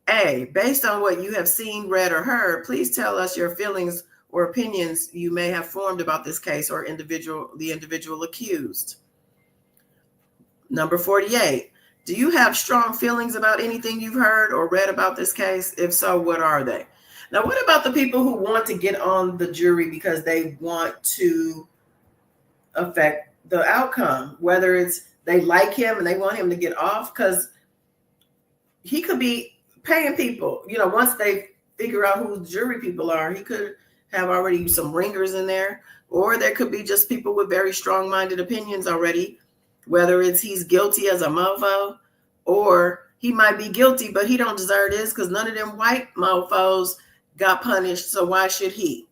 Speaker 1: A, based on what you have seen, read, or heard, please tell us your feelings or opinions you may have formed about this case or the individual accused. Number 48, do you have strong feelings about anything you've heard or read about this case? If so, what are they? Now, what about the people who want to get on the jury because they want to affect the outcome, whether it's they like him and they want him to get off? Because he could be paying people, once they figure out who jury people are, he could have already some ringers in there, or there could be just people with very strong-minded opinions already, whether it's he's guilty as a mofo, or he might be guilty, but he don't deserve this because none of them white mofos got punished, so why should he?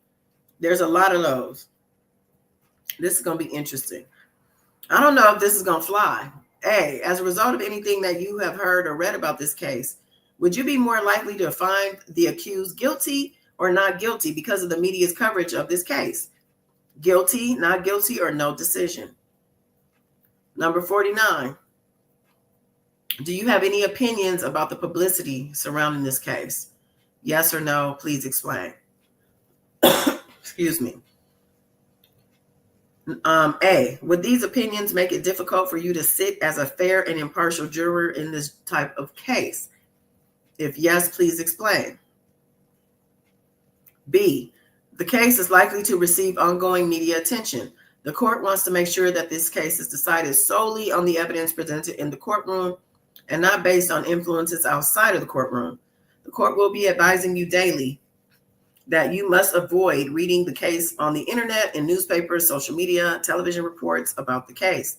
Speaker 1: There's a lot of those. This is going to be interesting. I don't know if this is going to fly. A, as a result of anything that you have heard or read about this case, would you be more likely to find the accused guilty or not guilty because of the media's coverage of this case? Guilty, not guilty, or no decision? Number 49, do you have any opinions about the publicity surrounding this case? Yes or no, please explain. Excuse me. A, would these opinions make it difficult for you to sit as a fair and impartial juror in this type of case? If yes, please explain. B, the case is likely to receive ongoing media attention. The court wants to make sure that this case is decided solely on the evidence presented in the courtroom and not based on influences outside of the courtroom. The court will be advising you daily that you must avoid reading the case on the internet, in newspapers, social media, television reports about the case.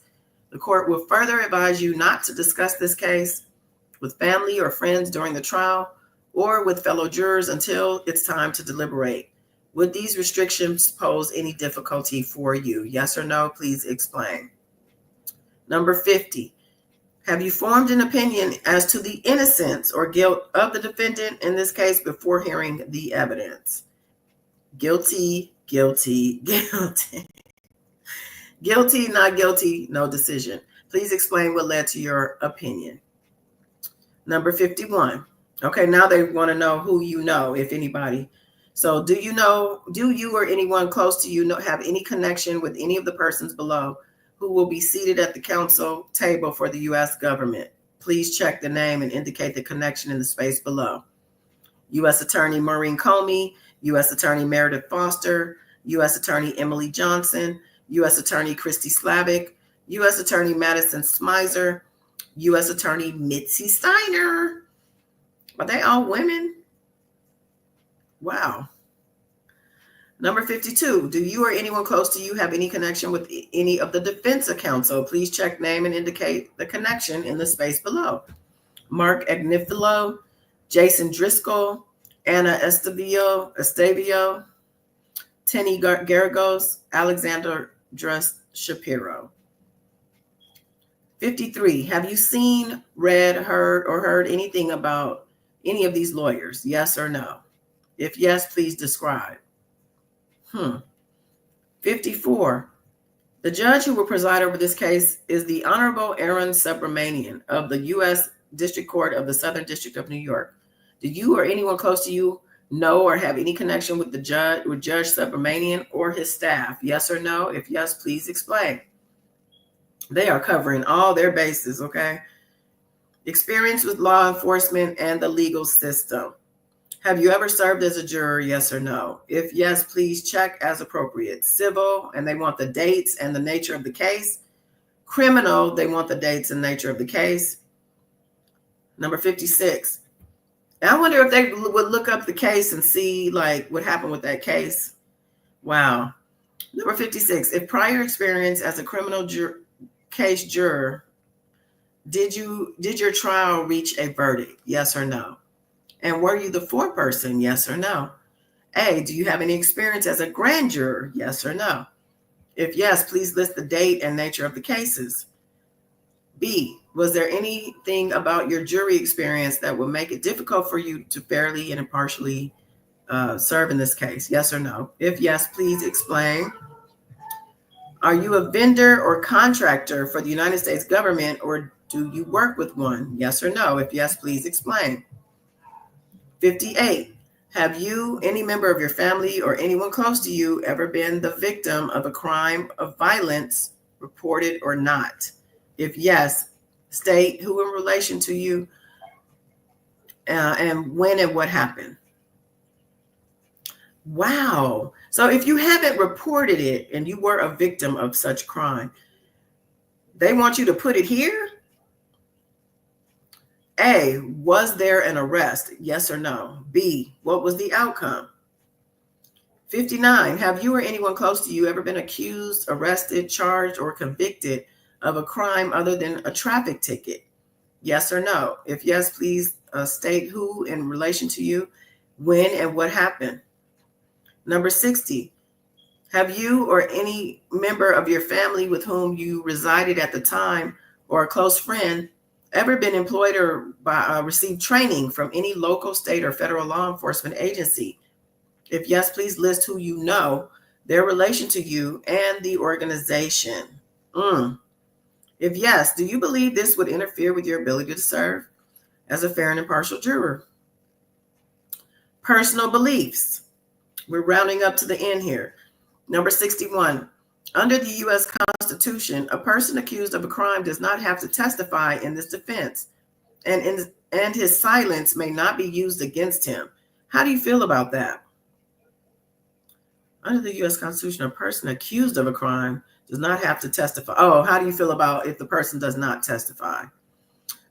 Speaker 1: The court will further advise you not to discuss this case with family or friends during the trial or with fellow jurors until it's time to deliberate. Would these restrictions pose any difficulty for you? Yes or no, please explain. Number 50, have you formed an opinion as to the innocence or guilt of the defendant in this case before hearing the evidence? Guilty, guilty, guilty. Guilty, not guilty, no decision. Please explain what led to your opinion. Number 51. Okay, now they want to know who you know, if anybody. So do you or anyone close to you have any connection with any of the persons below who will be seated at the council table for the U.S. government? Please check the name and indicate the connection in the space below. U.S. Attorney Maureen Comey, U.S. Attorney Meredith Foster, U.S. Attorney Emily Johnson, U.S. Attorney Christy Slavic, U.S. Attorney Madison Smizer, U.S. Attorney Mitzi Steiner. Are they all women? Wow. Number 52, do you or anyone close to you have any connection with any of the defense counsel? Please check name and indicate the connection in the space below. Mark Agnifilo, Jason Driscoll, Anna Estavio, Tenny Garagos, Alexander Dress Shapiro. 53, have you seen, read, heard anything about any of these lawyers? Yes or no? If yes, please describe. 54, the judge who will preside over this case is the Honorable Aaron Subramanian of the U.S. District Court of the Southern District of New York. Do you or anyone close to you know or have any connection with Judge Subramanian or his staff? Yes or no? If yes, please explain. They are covering all their bases, okay? Experience with law enforcement and the legal system. Have you ever served as a juror? Yes or no? If yes, please check as appropriate. Civil, and they want the dates and the nature of the case. Criminal, they want the dates and nature of the case. Number 56. I wonder if they would look up the case and see like what happened with that case. Wow. Number 56. If prior experience as a criminal case juror, did your trial reach a verdict? Yes or no? And were you the foreperson? Yes or no? A, do you have any experience as a grand juror? Yes or no? If yes, please list the date and nature of the cases. B, was there anything about your jury experience that would make it difficult for you to fairly and impartially serve in this case? Yes or no? If yes, please explain. Are you a vendor or contractor for the United States government, or do you work with one? Yes or no? If yes, please explain. 58. Have you, any member of your family, or anyone close to you ever been the victim of a crime of violence, reported or not? If yes, state who in relation to you and when and what happened. Wow. So if you haven't reported it and you were a victim of such crime, they want you to put it here? A, was there an arrest? Yes or no? B, what was the outcome? 59, have you or anyone close to you ever been accused, arrested, charged, or convicted of a crime other than a traffic ticket? Yes or no? If yes, please state who in relation to you, when, and what happened. Number 60, have you or any member of your family with whom you resided at the time, or a close friend, ever been employed or received training from any local, state, or federal law enforcement agency? If yes, please list who you know, their relation to you, and the organization. If yes, do you believe this would interfere with your ability to serve as a fair and impartial juror? Personal beliefs. We're rounding up to the end here. Number 61. Under the U.S. Constitution, a person accused of a crime does not have to testify in this defense, and his silence may not be used against him. How do you feel about that? Under the U.S. Constitution, a person accused of a crime does not have to testify. Oh, how do you feel about if the person does not testify?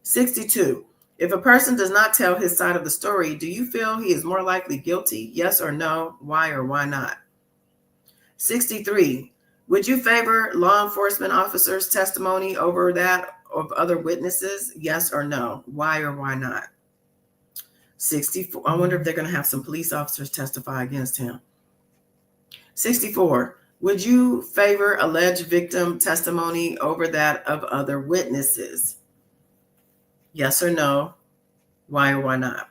Speaker 1: 62. If a person does not tell his side of the story, do you feel he is more likely guilty? Yes or no? Why or why not? 63. Would you favor law enforcement officers' testimony over that of other witnesses? Yes or no? Why or why not? 64. I wonder if they're going to have some police officers testify against him. 64. Would you favor alleged victim testimony over that of other witnesses? Yes or no? Why or why not?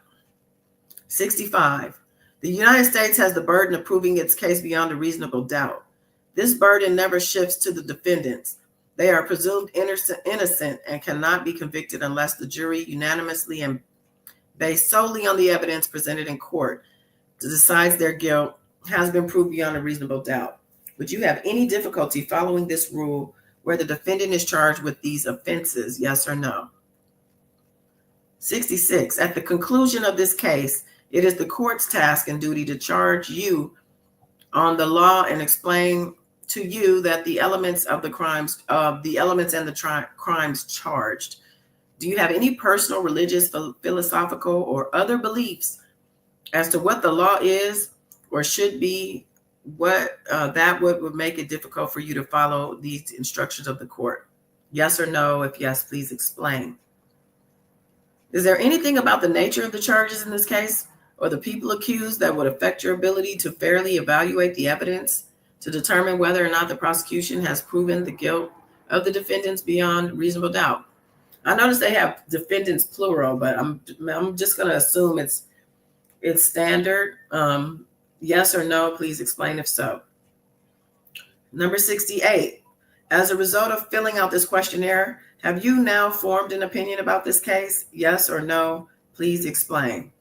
Speaker 1: 65. The United States has the burden of proving its case beyond a reasonable doubt. This burden never shifts to the defendants. They are presumed innocent and cannot be convicted unless the jury unanimously and based solely on the evidence presented in court decides their guilt has been proved beyond a reasonable doubt. Would you have any difficulty following this rule where the defendant is charged with these offenses? Yes or no? 66. At the conclusion of this case, it is the court's task and duty to charge you on the law and explain to you that the elements of the crimes, crimes charged. Do you have any personal, religious, philosophical, or other beliefs as to what the law is or should be, what that would make it difficult for you to follow these instructions of the court? Yes or no? If yes, please explain. Is there anything about the nature of the charges in this case or the people accused that would affect your ability to fairly evaluate the evidence to determine whether or not the prosecution has proven the guilt of the defendants beyond reasonable doubt? I notice they have defendants plural, but I'm just going to assume it's standard. Yes or no, please explain if so. Number 68. As a result of filling out this questionnaire, have you now formed an opinion about this case? Yes or no, please explain.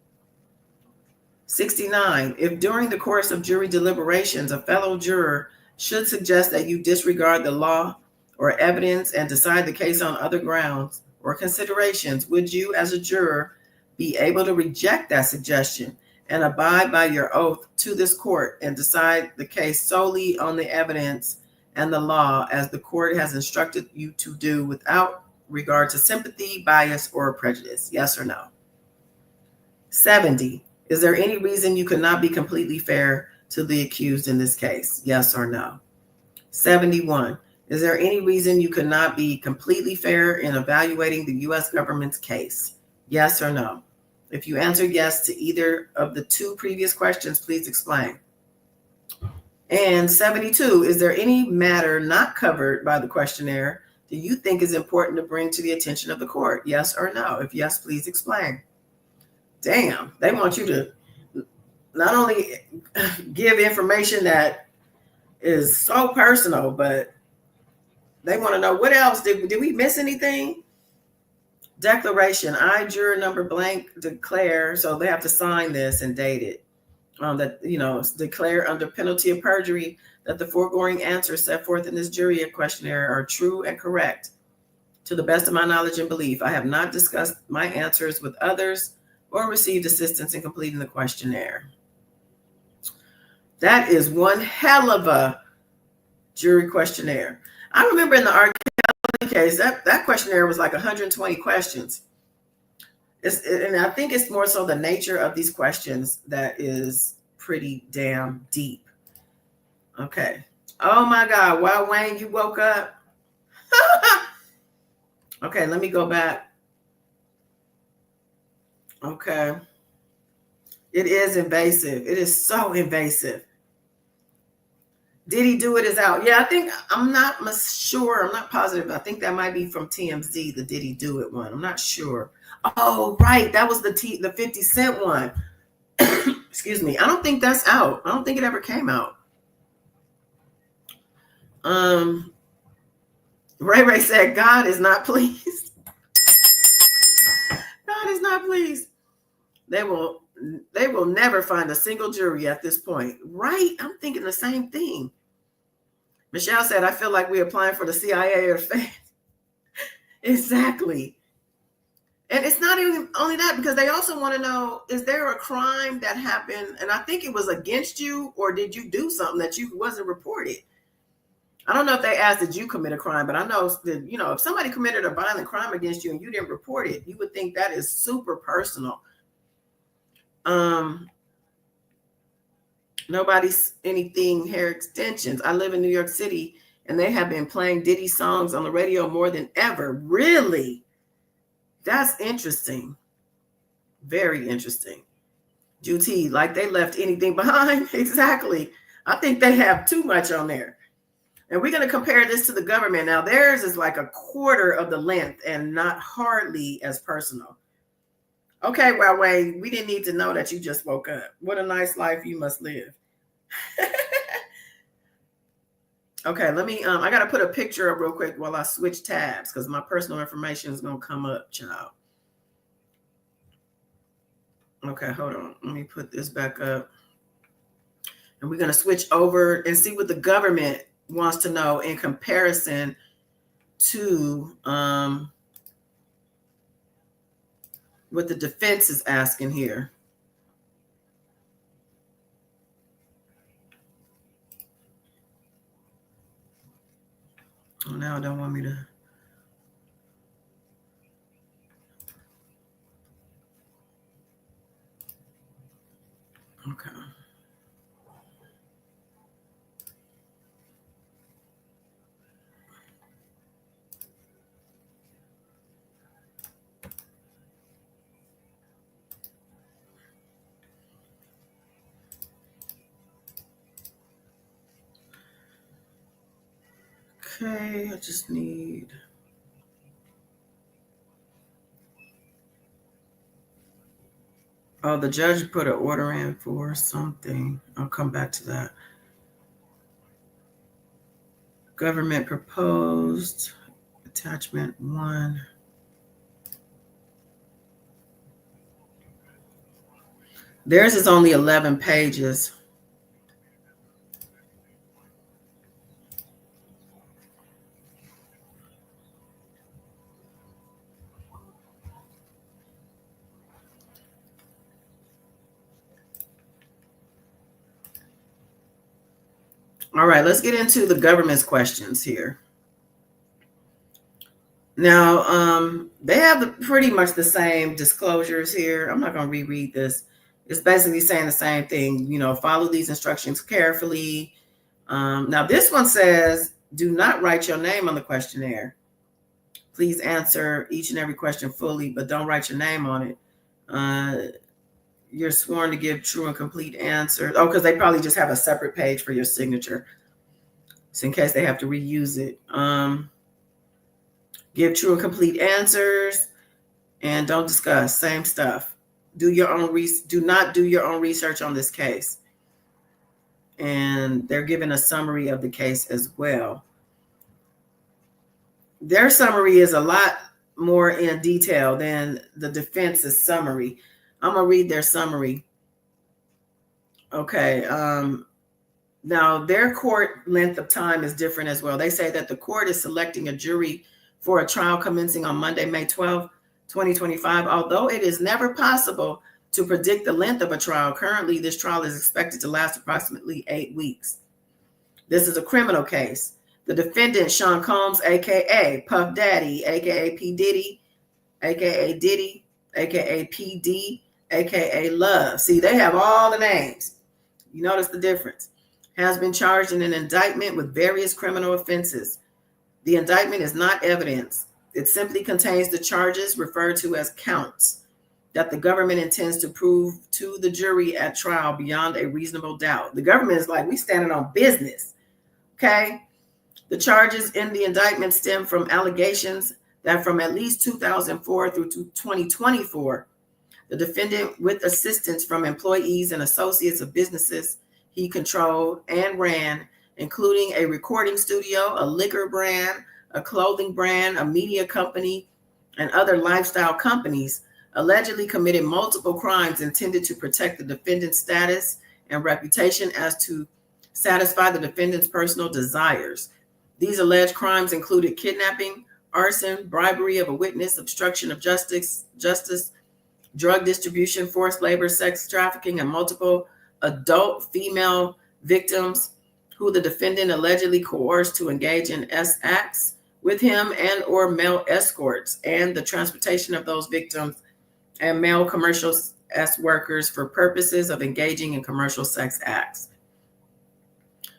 Speaker 1: 69. If during the course of jury deliberations, a fellow juror should suggest that you disregard the law or evidence and decide the case on other grounds or considerations, would you as a juror be able to reject that suggestion and abide by your oath to this court and decide the case solely on the evidence and the law as the court has instructed you to do without regard to sympathy, bias, or prejudice? Yes or no? 70. Is there any reason you could not be completely fair to the accused in this case? Yes or no? 71. Is there any reason you could not be completely fair in evaluating the U.S. government's case? Yes or no? If you answered yes to either of the two previous questions, please explain. And 72, is there any matter not covered by the questionnaire that you think is important to bring to the attention of the court? Yes or no? If yes, please explain. Damn, they want you to not only give information that is so personal, but they want to know what else. Did we miss anything? Declaration. I, juror number blank, declare. So they have to sign this and date it. That, declare under penalty of perjury that the foregoing answers set forth in this jury questionnaire are true and correct. To the best of my knowledge and belief, I have not discussed my answers with others or received assistance in completing the questionnaire. That is one hell of a jury questionnaire. I remember in the R. Kelly case, that questionnaire was like 120 questions. And I think it's more so the nature of these questions that is pretty damn deep. Okay. Oh my God. Wow, Wayne, you woke up. Okay, let me go back. Okay. It is invasive. It is so invasive. Diddy Do It is out. Yeah, I think, I'm not sure. I'm not positive. I think that might be from TMZ, the Diddy Do It one. I'm not sure. Oh, right. That was the 50 Cent one. Excuse me. I don't think that's out. I don't think it ever came out. Ray said, God is not pleased. God is not pleased. They will never find a single jury at this point. Right? I'm thinking the same thing. Michelle said, I feel like we're applying for the CIA or FAD. Exactly. And it's not even only that, because they also want to know, is there a crime that happened? And I think it was against you, or did you do something that you wasn't reported? I don't know if they asked, did you commit a crime? But I know that, if somebody committed a violent crime against you and you didn't report it, you would think that is super personal. Nobody's anything hair extensions. I live in New York City and they have been playing Diddy songs on the radio more than ever. Really? That's interesting. Very interesting. Juti, like they left anything behind? Exactly. I think they have too much on there. And we're going to compare this to the government. Now, theirs is like a quarter of the length and not hardly as personal. Okay, well, Wayne, we didn't need to know that you just woke up. What a nice life you must live. Okay, let me, I got to put a picture up real quick while I switch tabs because my personal information is going to come up, child. Okay, hold on. Let me put this back up. And we're going to switch over and see what the government wants to know in comparison to what the defense is asking here. Oh, now I don't want me to. Okay. Okay, I just need. Oh, the judge put an order in for something. I'll come back to that. Government proposed attachment 1. Theirs is only 11 pages. All right, let's get into the government's questions here. Now, they have pretty much the same disclosures here. I'm not going to reread this. It's basically saying the same thing. Follow these instructions carefully. Now, this one says, do not write your name on the questionnaire. Please answer each and every question fully, but don't write your name on it. You're sworn to give true and complete answers. Oh, because they probably just have a separate page for your signature. So in case they have to reuse it. Give true and complete answers and don't discuss. Same stuff. do not do your own research on this case. And they're giving a summary of the case as well. Their summary is a lot more in detail than the defense's summary. I'm going to read their summary. Okay. Now, their court length of time is different as well. They say that the court is selecting a jury for a trial commencing on Monday, May 12, 2025. Although it is never possible to predict the length of a trial, currently this trial is expected to last approximately 8 weeks. This is a criminal case. The defendant, Sean Combs, a.k.a. Puff Daddy, a.k.a. P. Diddy, a.k.a. Diddy, a.k.a. P.D., a.k.a. Love. See, they have all the names. You notice the difference. Has been charged in an indictment with various criminal offenses. The indictment is not evidence. It simply contains the charges referred to as counts that the government intends to prove to the jury at trial beyond a reasonable doubt. The government is like, we standing on business. Okay? The charges in the indictment stem from allegations that from at least 2004 through to 2024, the defendant, with assistance from employees and associates of businesses he controlled and ran, including a recording studio, a liquor brand, a clothing brand, a media company, and other lifestyle companies, allegedly committed multiple crimes intended to protect the defendant's status and reputation as to satisfy the defendant's personal desires. These alleged crimes included kidnapping, arson, bribery of a witness, obstruction of justice, drug distribution, forced labor, sex trafficking, and multiple adult female victims who the defendant allegedly coerced to engage in acts with him and or male escorts, and the transportation of those victims and male commercial sex workers for purposes of engaging in commercial sex acts.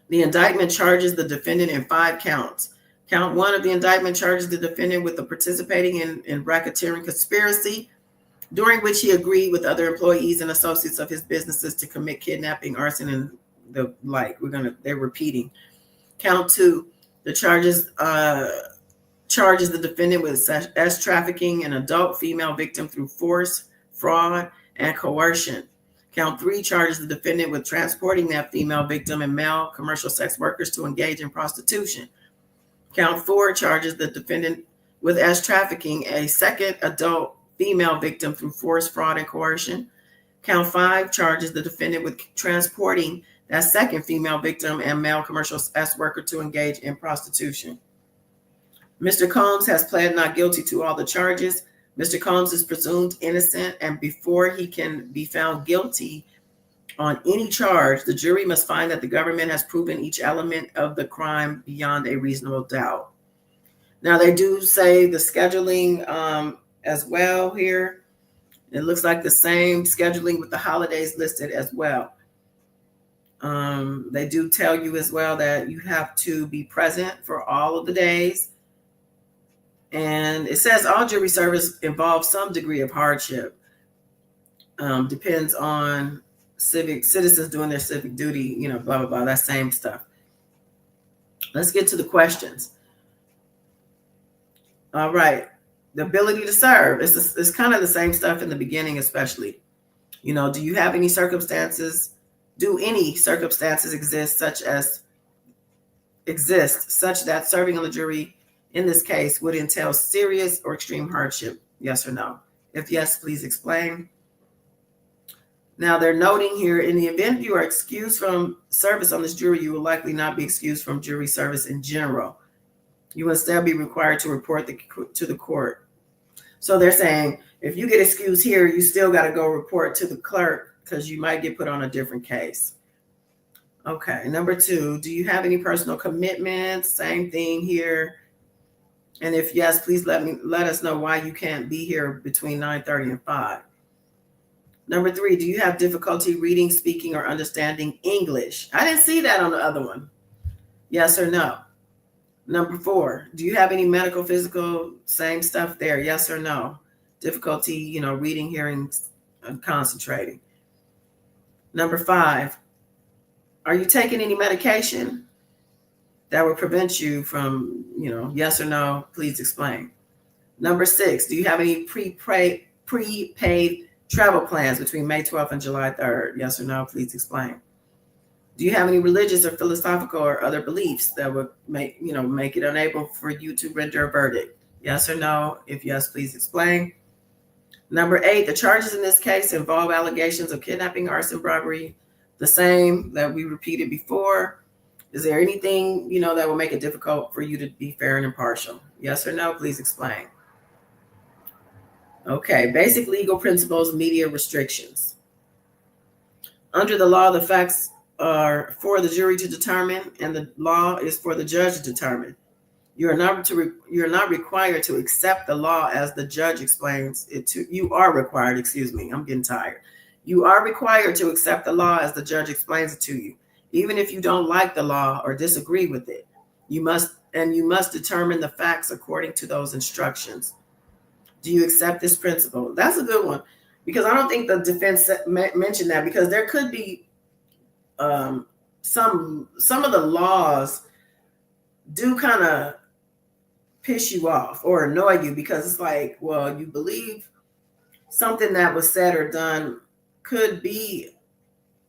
Speaker 1: The indictment charges the defendant in 5 counts. Count 1 of the indictment charges the defendant with the participating in racketeering conspiracy, during which he agreed with other employees and associates of his businesses to commit kidnapping, arson, and the like. They're repeating. Count 2, the charges the defendant with sex trafficking an adult female victim through force, fraud, and coercion. Count 3 charges the defendant with transporting that female victim and male commercial sex workers to engage in prostitution. Count 4 charges the defendant with sex trafficking a second adult female victim through force, fraud, and coercion. Count 5 charges the defendant with transporting that second female victim and male commercial sex worker to engage in prostitution. Mr. Combs has pled not guilty to all the charges. Mr. Combs is presumed innocent, and before he can be found guilty on any charge, the jury must find that the government has proven each element of the crime beyond a reasonable doubt. Now, they do say the scheduling as well here. It looks like the same scheduling with the holidays listed as well. They do tell you as well that you have to be present for all of the days. And it says all jury service involves some degree of hardship. Depends on citizens doing their civic duty, blah, blah, blah, that same stuff. Let's get to the questions. All right. The ability to serve. It's kind of the same stuff in the beginning, especially. Do you have any circumstances? Do any circumstances exist such that serving on the jury in this case would entail serious or extreme hardship? Yes or no? If yes, please explain. Now, they're noting here, in the event you are excused from service on this jury, you will likely not be excused from jury service in general. You will still be required to report to the court. So they're saying, if you get excused here, you still got to go report to the clerk because you might get put on a different case. Okay, number 2, do you have any personal commitments? Same thing here. And if yes, please let us know why you can't be here between 9:30 and 5. Number 3, do you have difficulty reading, speaking, or understanding English? I didn't see that on the other one. Yes or no? Number 4, do you have any medical, physical, same stuff there? Yes or no? Difficulty, reading, hearing, and concentrating. Number 5, are you taking any medication that would prevent you from, yes or no? Please explain. Number 6, do you have any prepaid travel plans between May 12th and July 3rd? Yes or no? Please explain. Do you have any religious or philosophical or other beliefs that would make it unable for you to render a verdict? Yes or no? If yes, please explain. Number 8, the charges in this case involve allegations of kidnapping, arson, robbery, the same that we repeated before. Is there anything, that will make it difficult for you to be fair and impartial? Yes or no? Please explain. Okay, basic legal principles, media restrictions. Under the law, the facts are for the jury to determine, and the law is for the judge to determine. You're not required to accept the law as the judge explains it to you. You are required, I'm getting tired. You are required to accept the law as the judge explains it to you. Even if you don't like the law or disagree with it, you must determine the facts according to those instructions. Do you accept this principle? That's a good one, because I don't think the defense mentioned that, because there could be some of the laws do kind of piss you off or annoy you, because it's like, well, you believe something that was said or done could be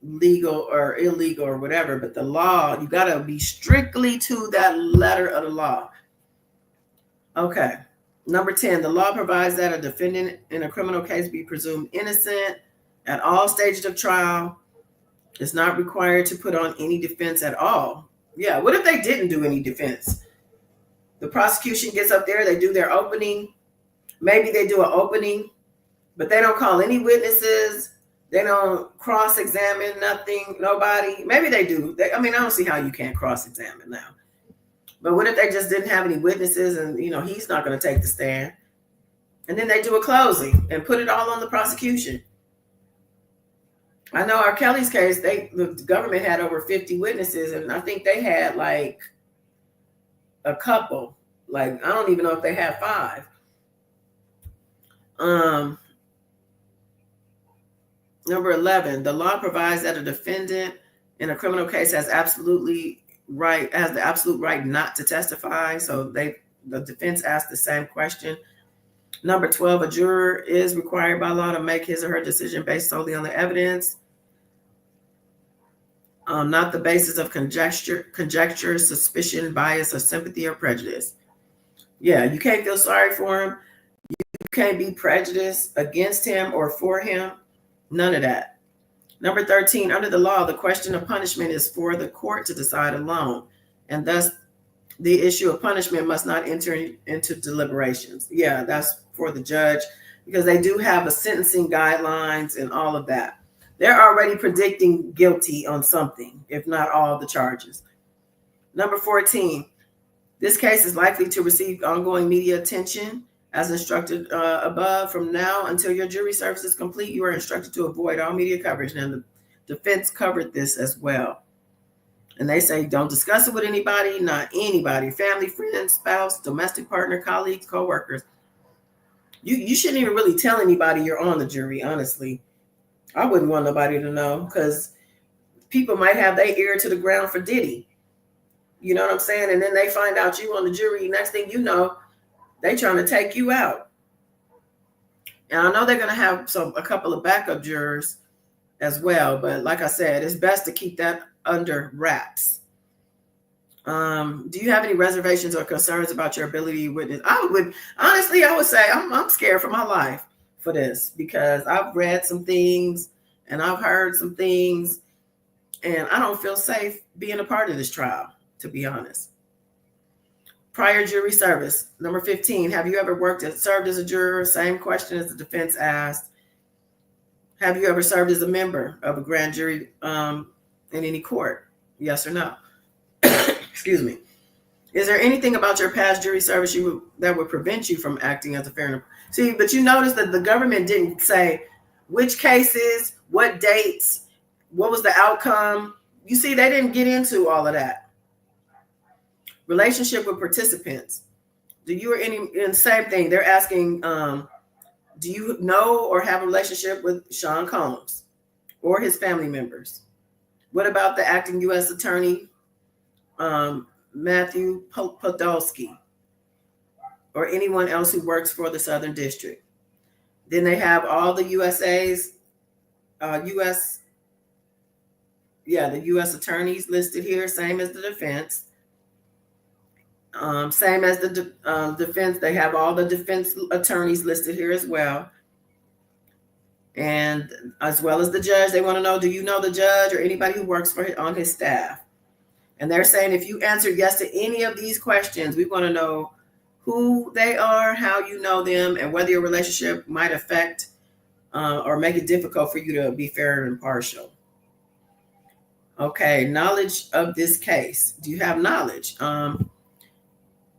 Speaker 1: legal or illegal or whatever, but the law, you got to be strictly to that letter of the law. Okay. Number 10, the law provides that a defendant in a criminal case be presumed innocent at all stages of trial. Is not required to put on any defense at all. Yeah, what if they didn't do any defense? The prosecution gets up there, they do their opening. Maybe they do an opening, but they don't call any witnesses. They don't cross-examine nothing, nobody. Maybe they do. I don't see how you can't cross-examine now. But what if they just didn't have any witnesses and, he's not going to take the stand? And then they do a closing and put it all on the prosecution. I know R. Kelly's case, the government had over 50 witnesses, and I think they had like a couple. Like, I don't even know if they had 5. Number 11, the law provides that a defendant in a criminal case has the absolute right not to testify. So the defense asked the same question. Number 12, a juror is required by law to make his or her decision based solely on the evidence, not the basis of conjecture, suspicion, bias, or sympathy or prejudice. Yeah, you can't feel sorry for him. You can't be prejudiced against him or for him. None of that. Number 13, under the law, the question of punishment is for the court to decide alone, and thus the issue of punishment must not enter into deliberations. Yeah, that's for the judge, because they do have a sentencing guidelines and all of that. They're already predicting guilty on something, if not all the charges. Number 14, this case is likely to receive ongoing media attention. As instructed above, from now until your jury service is complete, you are instructed to avoid all media coverage. And the defense covered this as well. And they say, don't discuss it with anybody, not anybody, family, friends, spouse, domestic partner, colleagues, co-workers. You shouldn't even really tell anybody you're on the jury, honestly. I wouldn't want nobody to know, because people might have their ear to the ground for Diddy. You know what I'm saying? And then they find out you on the jury. Next thing you know, they trying to take you out. And I know they're going to have a couple of backup jurors as well. But like I said, it's best to keep that under wraps. Do you have any reservations or concerns about your ability to witness? I would say I'm scared for my life for this, because I've read some things and I've heard some things, and I don't feel safe being a part of this trial, to be honest. Prior jury service. Number 15, have you ever served as a juror? Same question as the defense asked. Have you ever served as a member of a grand jury in any court? Yes or no? Excuse me. Is there anything about your past jury service that would prevent you from acting as a fair? See, but you notice that the government didn't say which cases, what dates, what was the outcome. You see, they didn't get into all of that. Relationship with participants. And same thing. They're asking, do you know or have a relationship with Sean Combs or his family members? What about the acting U.S. attorney, Matthew Podolsky, or anyone else who works for the Southern District? Then they have all the USA's, the U.S. attorneys listed here, same as the defense. Same as the defense, they have all the defense attorneys listed here as well. And as well as the judge, they want to know, do you know the judge or anybody who works on his staff? And they're saying if you answer yes to any of these questions, we want to know who they are, how you know them, and whether your relationship might affect or make it difficult for you to be fair and impartial. Okay, knowledge of this case. Do you have knowledge?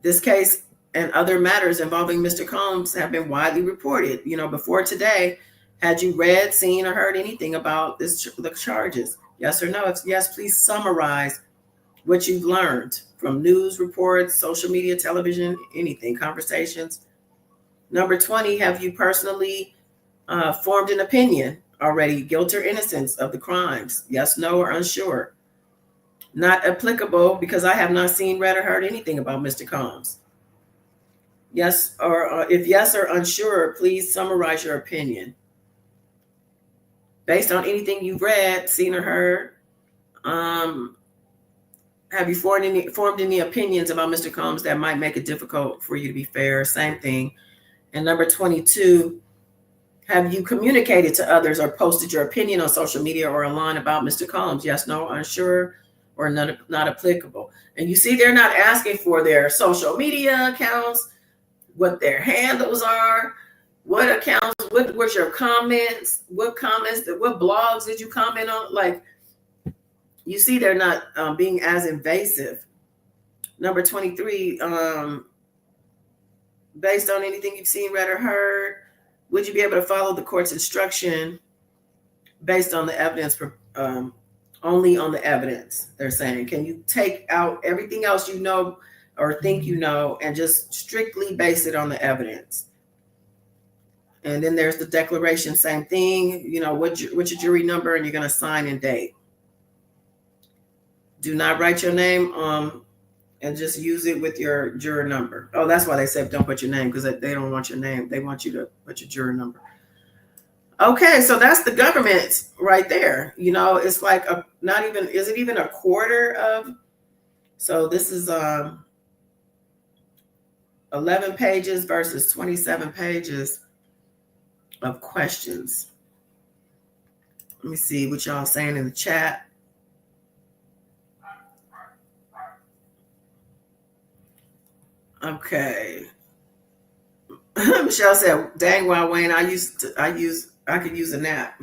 Speaker 1: This case and other matters involving Mr. Combs have been widely reported. Before today, had you read, seen, or heard anything about the charges? Yes or no? If yes, please summarize what you've learned from news reports, social media, television, anything, conversations. Number 20, have you personally formed an opinion already, guilt or innocence of the crimes? Yes, no, or unsure. Not applicable because I have not seen, read, or heard anything about Mr. Combs. Yes, or if yes or unsure, please summarize your opinion. Based on anything you've read, seen, or heard, have you formed any opinions about Mr. Combs that might make it difficult for you to be fair? Same thing. And number 22, have you communicated to others or posted your opinion on social media or online about Mr. Combs? Yes, no, unsure, or not applicable. And you see, they're not asking for their social media accounts, what their handles are, what accounts, what was your comments, what blogs did you comment on? Like, you see, they're not being as invasive. Number 23, based on anything you've seen, read, or heard, would you be able to follow the court's instruction based on the evidence, only on the evidence? They're saying, can you take out everything else you know or think you know and just strictly base it on the evidence? And then there's the declaration, same thing, what's your jury number, and you're going to sign and date. Do not write your name and just use it with your juror number. Oh, that's why they said don't put your name, because they don't want your name. They want you to put your juror number. Okay, so that's the government right there. It's like is it even a quarter of? So this is 11 pages versus 27 pages of questions. Let me see what y'all saying in the chat. Okay. Michelle said, dang, well, Wayne, I could use a nap.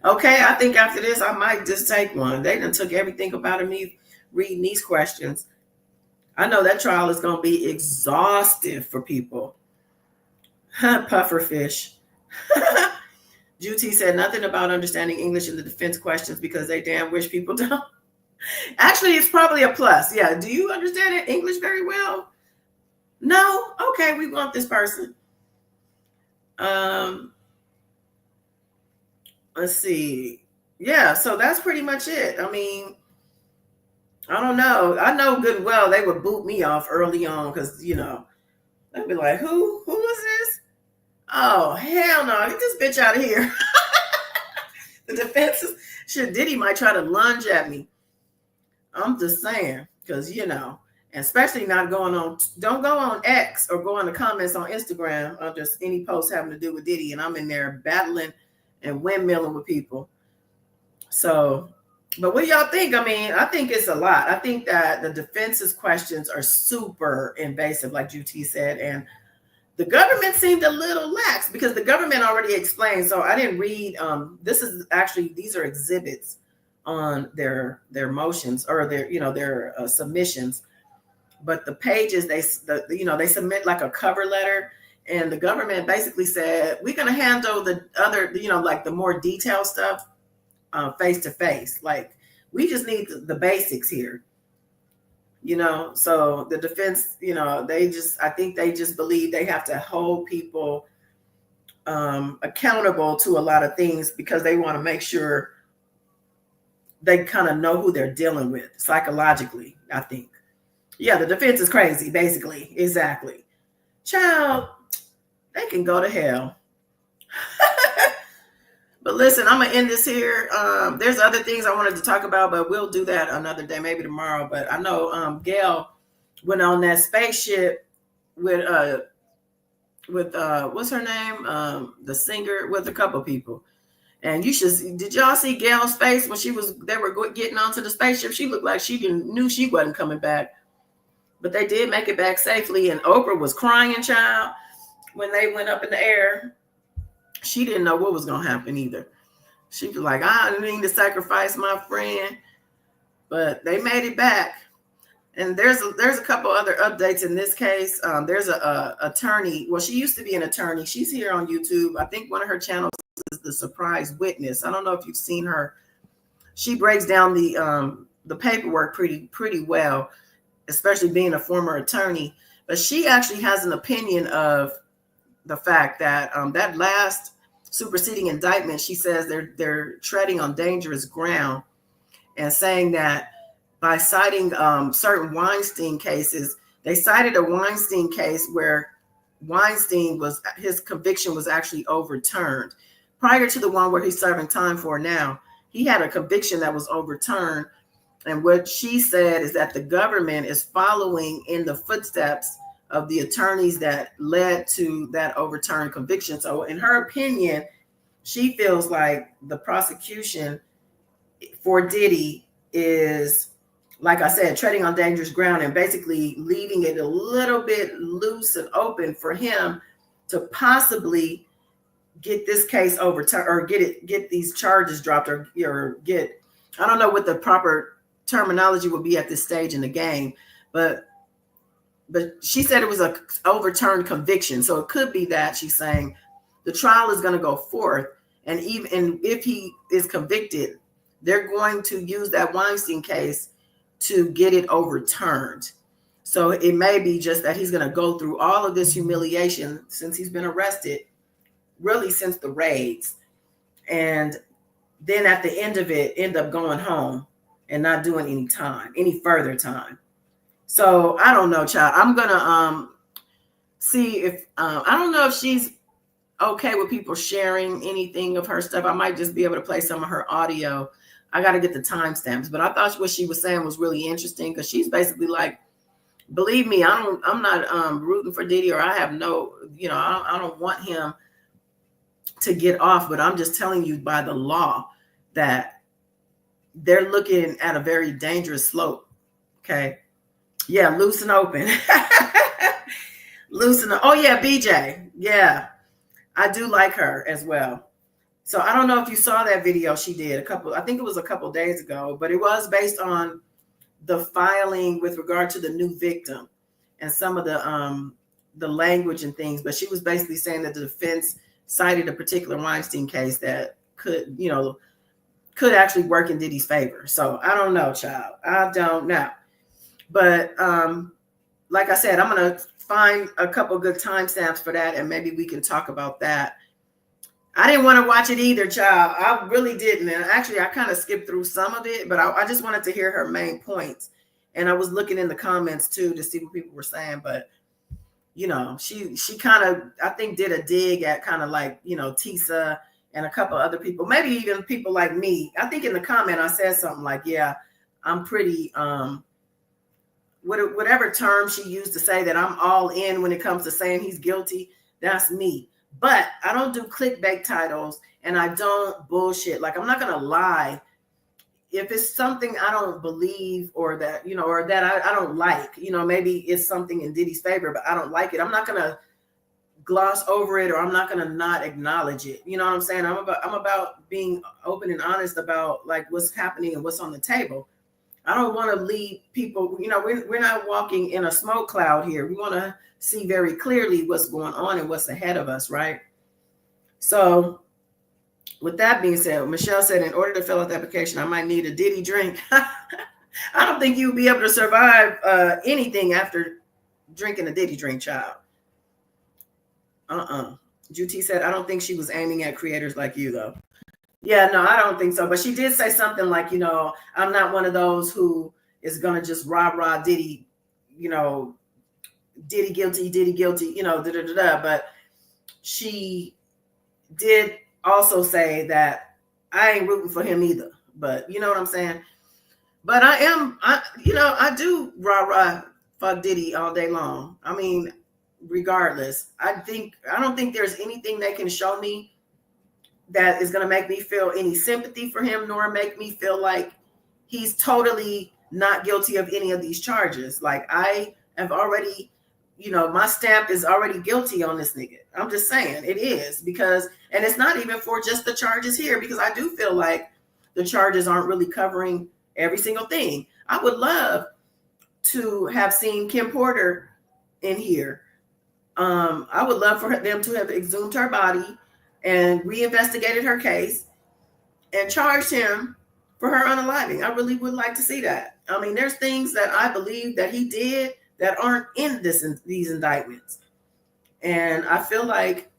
Speaker 1: Okay, I think after this, I might just take one. They done took everything about me reading these questions. I know that trial is going to be exhaustive for people. Pufferfish. Juti said nothing about understanding English in the defense questions because they damn wish people don't. Actually, it's probably a plus. Yeah. Do you understand English very well? No? Okay, we want this person. Let's see. Yeah, so that's pretty much it. I mean, I don't know. I know good and well they would boot me off early on because, they'd be like, who was this? Oh, hell no. Get this bitch out of here. The defense Diddy might try to lunge at me. I'm just saying, because, especially not don't go on X or go in the comments on Instagram or just any post having to do with Diddy, and I'm in there battling and windmilling with people. So, but what do y'all think? I mean, I think it's a lot. I think that the defense's questions are super invasive, like Juti said, and the government seemed a little lax because the government already explained. So I didn't read. These are exhibits on their motions or their submissions. But the pages they submit like a cover letter, and the government basically said we're going to handle the other like the more detailed stuff face to face. Like we just need the basics here. So the defense, I think they just believe they have to hold people accountable to a lot of things because they want to make sure they kind of know who they're dealing with psychologically, I think. Yeah, the defense is crazy, basically. Exactly. Child, they can go to hell. But listen, I'm gonna end this here. There's other things I wanted to talk about, but we'll do that another day, maybe tomorrow. But I know Gail went on that spaceship with what's her name? The singer, with a couple people. And did y'all see Gail's face when they were getting onto the spaceship? She looked like she knew she wasn't coming back. But they did make it back safely. And Oprah was crying, child, when they went up in the air. She didn't know what was going to happen either. She was like, I didn't mean to sacrifice my friend. But they made it back. And there's a couple other updates in this case. There's a attorney. Well, she used to be an attorney. She's here on YouTube. I think one of her channels is The Surprise Witness. I don't know if you've seen her. She breaks down the paperwork pretty well, especially being a former attorney. But she actually has an opinion of the fact that that last superseding indictment, she says they're treading on dangerous ground, and saying that by citing certain Weinstein cases, they cited a Weinstein case where his conviction was actually overturned. Prior to the one where he's serving time for now, he had a conviction that was overturned. And what she said is that the government is following in the footsteps of the attorneys that led to that overturned conviction. So in her opinion, she feels like the prosecution for Diddy is, like I said, treading on dangerous ground and basically leaving it a little bit loose and open for him to possibly get this case overturned, or get these charges dropped, or get, I don't know what the proper terminology would be at this stage in the game, but she said it was a overturned conviction. So it could be that she's saying the trial is going to go forth, and even if he is convicted, they're going to use that Weinstein case to get it overturned. So it may be just that he's going to go through all of this humiliation since he's been arrested, really since the raids, and then at the end of it, end up going home and not doing any further time. So I don't know, child. I'm gonna see if I don't know if she's okay with people sharing anything of her stuff. I might just be able to play some of her audio. I got to get the timestamps, but I thought what she was saying was really interesting, because she's basically like, believe me, I'm not rooting for Diddy, or I have no, I don't want him to get off, but I'm just telling you by the law that they're looking at a very dangerous slope. Okay. Yeah. Loose and open. Oh yeah. BJ. Yeah. I do like her as well. So I don't know if you saw that video she did I think it was a couple days ago, but it was based on the filing with regard to the new victim and some of the language and things. But she was basically saying that the defense cited a particular Weinstein case that could actually work in Diddy's favor. So I don't know, child. I don't know. But like I said, I'm going to find a couple good timestamps for that, and maybe we can talk about that. I didn't want to watch it either, child. I really didn't. And actually, I kind of skipped through some of it, but I just wanted to hear her main points. And I was looking in the comments too to see what people were saying. But, she kind of, I think, did a dig at kind of like, Tisa and a couple other people, maybe even people like me. I think in the comment, I said something like, yeah, I'm pretty, whatever term she used to say that I'm all in when it comes to saying he's guilty. That's me. But I don't do clickbait titles, and I don't bullshit. Like, I'm not going to lie. If it's something I don't believe, or that, or that I don't like, maybe it's something in Diddy's favor, but I don't like it, I'm not going to gloss over it, or I'm not going to not acknowledge it. You know what I'm saying? I'm about being open and honest about like what's happening and what's on the table. I don't want to lead people, we're not walking in a smoke cloud here. We want to see very clearly what's going on and what's ahead of us, right? So with that being said, Michelle said, in order to fill out the application, I might need a Diddy drink. I don't think you'll be able to survive anything after drinking a Diddy drink, child. Juti said, I don't think she was aiming at creators like you, though. Yeah, no, I don't think so. But she did say something like, I'm not one of those who is going to just rah Diddy, Diddy guilty, da. But she did also say that I ain't rooting for him either. But you know what I'm saying? But I do rah fuck Diddy all day long. I mean, regardless, I don't think there's anything they can show me that is going to make me feel any sympathy for him, nor make me feel like he's totally not guilty of any of these charges. Like, I have already, my stamp is already guilty on this nigga. I'm just saying it is, because, and it's not even for just the charges here, because I do feel like the charges aren't really covering every single thing. I would love to have seen Kim Porter in here. I would love for them to have exhumed her body and reinvestigated her case and charged him for her unaliving. I really would like to see that. I mean, there's things that I believe that he did that aren't in these indictments. And I feel like,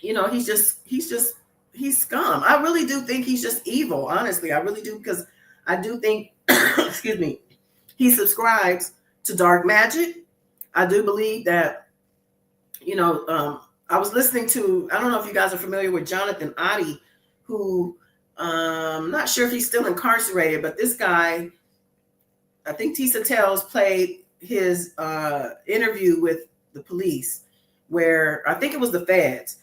Speaker 1: he's scum. I really do think he's just evil. Honestly, I really do, because I do think, excuse me, he subscribes to dark magic. I do believe that, I was listening to, I don't know if you guys are familiar with Jonathan Oddie, who, I'm not sure if he's still incarcerated, but this guy, I think Tisa Tells played his interview with the police, where I think it was the feds.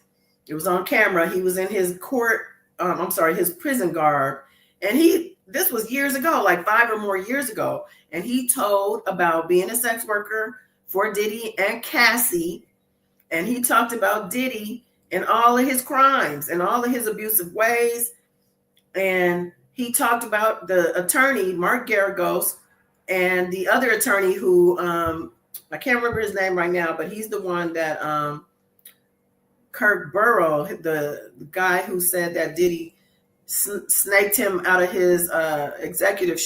Speaker 1: It was on camera. He was in his his prison garb. And this was years ago, like 5 or more years ago. And he told about being a sex worker for Diddy and Cassie. And he talked about Diddy and all of his crimes and all of his abusive ways. And he talked about the attorney, Mark Garagos, and the other attorney who, I can't remember his name right now, but he's the one that Kirk Burrow, the guy who said that Diddy snaked him out of his executive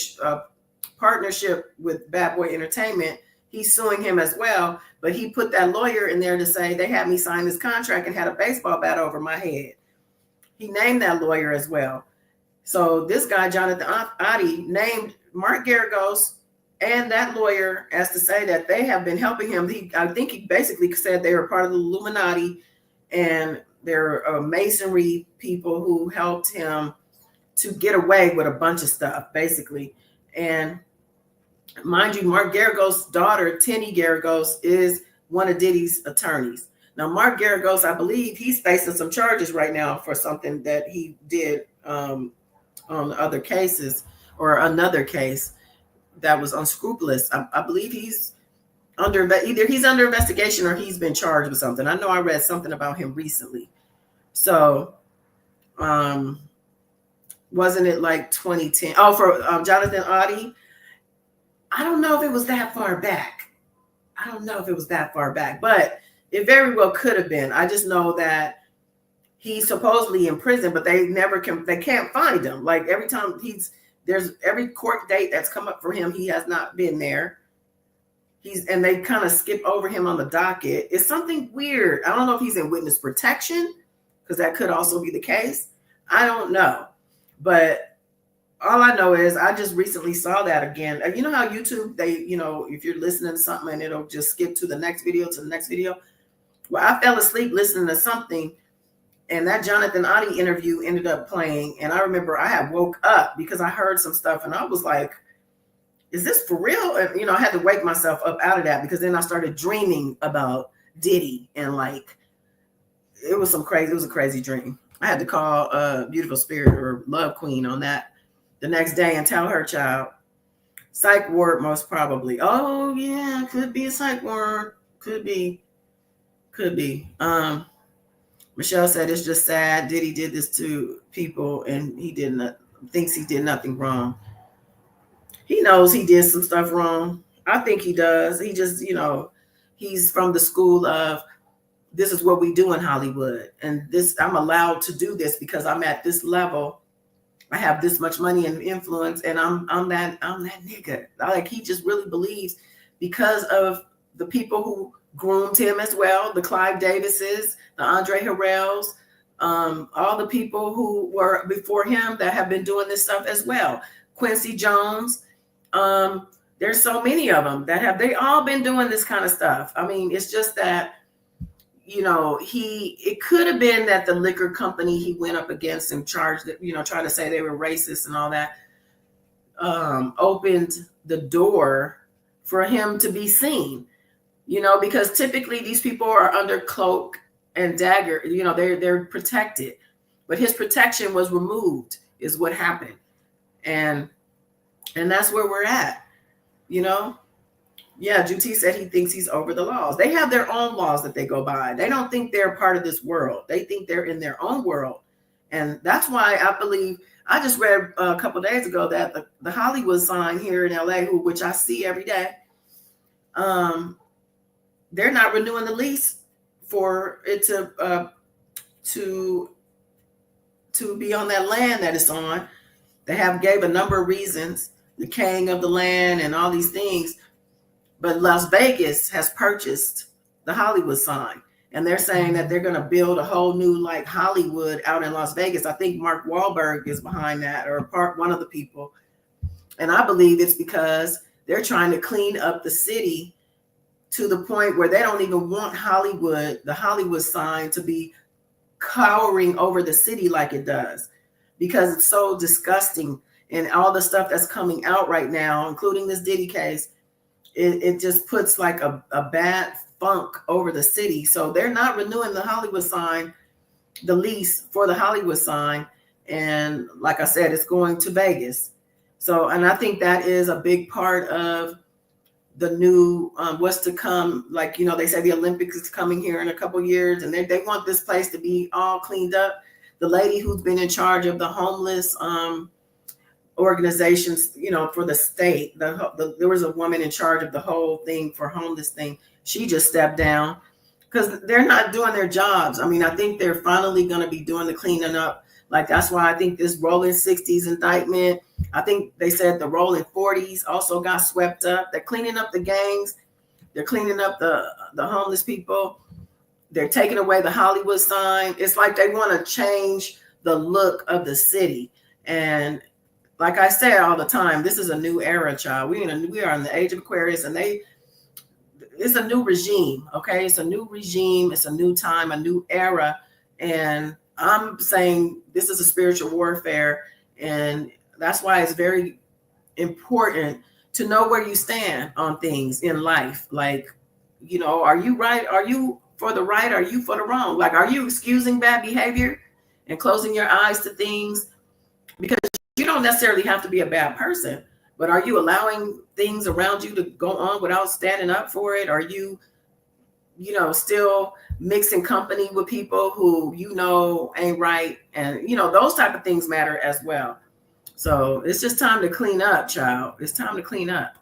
Speaker 1: partnership with Bad Boy Entertainment. He's suing him as well, but he put that lawyer in there to say they had me sign this contract and had a baseball bat over my head. He named that lawyer as well. So this guy, Jonathan Oddie, named Mark Garagos and that lawyer as to say that they have been helping him. I think he basically said they were part of the Illuminati, and they're masonry people who helped him to get away with a bunch of stuff, basically. And mind you, Mark Garagos' daughter, Tenny Garagos, is one of Diddy's attorneys. Now, Mark Garagos, I believe he's facing some charges right now for something that he did on other cases, or another case that was unscrupulous. I believe he's under investigation, or he's been charged with something. I know I read something about him recently. So, wasn't it like 2010? Oh, for Jonathan Oddie, I don't know if it was that far back. But it very well could have been. I just know that he's supposedly in prison, but they can't find him. Like, every time there's every court date that's come up for him, he has not been there. And they kind of skip over him on the docket. It's something weird. I don't know if he's in witness protection, because that could also be the case. I don't know. But all I know is I just recently saw that again. You know how YouTube, if you're listening to something and it'll just skip to the next video, Well, I fell asleep listening to something, and that Jonathan Oddie interview ended up playing. And I remember I had woke up because I heard some stuff, and I was like, is this for real? And, I had to wake myself up out of that, because then I started dreaming about Diddy, and it was a crazy dream. I had to call Beautiful Spirit or Love Queen on that the next day and tell her, child, psych ward most probably. Oh yeah, could be a psych ward. Could be. Michelle said it's just sad. Diddy did this to people, and thinks he did nothing wrong. He knows he did some stuff wrong. I think he does. He just, he's from the school of, this is what we do in Hollywood. And I'm allowed to do this because I'm at this level. I have this much money and influence, and I'm that nigga. Like, he just really believes, because of the people who groomed him as well, the Clive Davises, the Andre Harrells, all the people who were before him that have been doing this stuff as well. Quincy Jones. There's so many of them they all been doing this kind of stuff. I mean, it's just that, it could have been that the liquor company he went up against and charged that, trying to say they were racist and all that, opened the door for him to be seen, because typically these people are under cloak and dagger, they're protected, but his protection was removed is what happened. And that's where we're at, Yeah, Juti said he thinks he's over the laws. They have their own laws that they go by. They don't think they're part of this world. They think they're in their own world. And that's why I believe, I just read a couple of days ago that the Hollywood sign here in LA, which I see every day, they're not renewing the lease for it to be on that land that it's on. They gave a number of reasons, the decaying of the land and all these things. But Las Vegas has purchased the Hollywood sign, and they're saying that they're going to build a whole new like Hollywood out in Las Vegas. I think Mark Wahlberg is behind that, or one of the people. And I believe it's because they're trying to clean up the city to the point where they don't even want the Hollywood sign to be cowering over the city like it does, because it's so disgusting. And all the stuff that's coming out right now, including this Diddy case, it just puts like a bad funk over the city. So they're not renewing the Hollywood sign, the lease for the Hollywood sign. And like I said, it's going to Vegas. So, and I think that is a big part of the new, what's to come. Like, they say the Olympics is coming here in a couple years, and they want this place to be all cleaned up. The lady who's been in charge of the homeless, organizations, for the state, there was a woman in charge of the whole thing for homeless thing. She just stepped down because they're not doing their jobs. I mean, I think they're finally going to be doing the cleaning up. Like, that's why I think this rolling 60s indictment, I think they said the rolling 40s also got swept up. They're cleaning up the gangs. They're cleaning up the homeless people. They're taking away the Hollywood sign. It's like they want to change the look of the city. And like I say all the time, this is a new era, child. We are in the age of Aquarius, and it's a new regime, okay? It's a new regime. It's a new time, a new era. And I'm saying this is a spiritual warfare, and that's why it's very important to know where you stand on things in life. Like, are you right? Are you for the right? Are you for the wrong? Like, are you excusing bad behavior and closing your eyes to things? Because you don't necessarily have to be a bad person, but are you allowing things around you to go on without standing up for it? Are you, still mixing company with people who ain't right? And those type of things matter as well. So it's just time to clean up, child. It's time to clean up.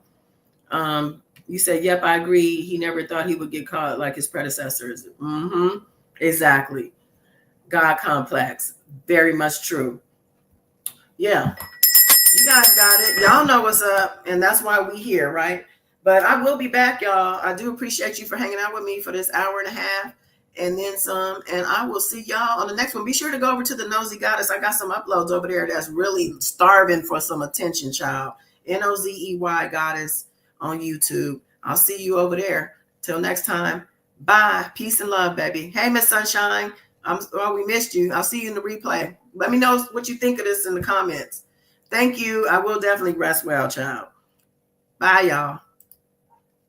Speaker 1: You said, yep, I agree. He never thought he would get caught like his predecessors. Mm-hmm. Exactly. God complex. Very much true. Yeah, you guys got it. Y'all know what's up, and that's why we here, right? But I will be back, y'all. I do appreciate you for hanging out with me for this hour and a half and then some, and I will see y'all on the next one. Be sure to go over to the Nosy Goddess. I got some uploads over there that's really starving for some attention, child. Nozey Goddess on YouTube. I'll see you over there. Till next time. Bye. Peace and love, baby. Hey, Miss Sunshine. We missed you. I'll see you in the replay. Let me know what you think of this in the comments. Thank you. I will definitely rest well, child. Bye, y'all.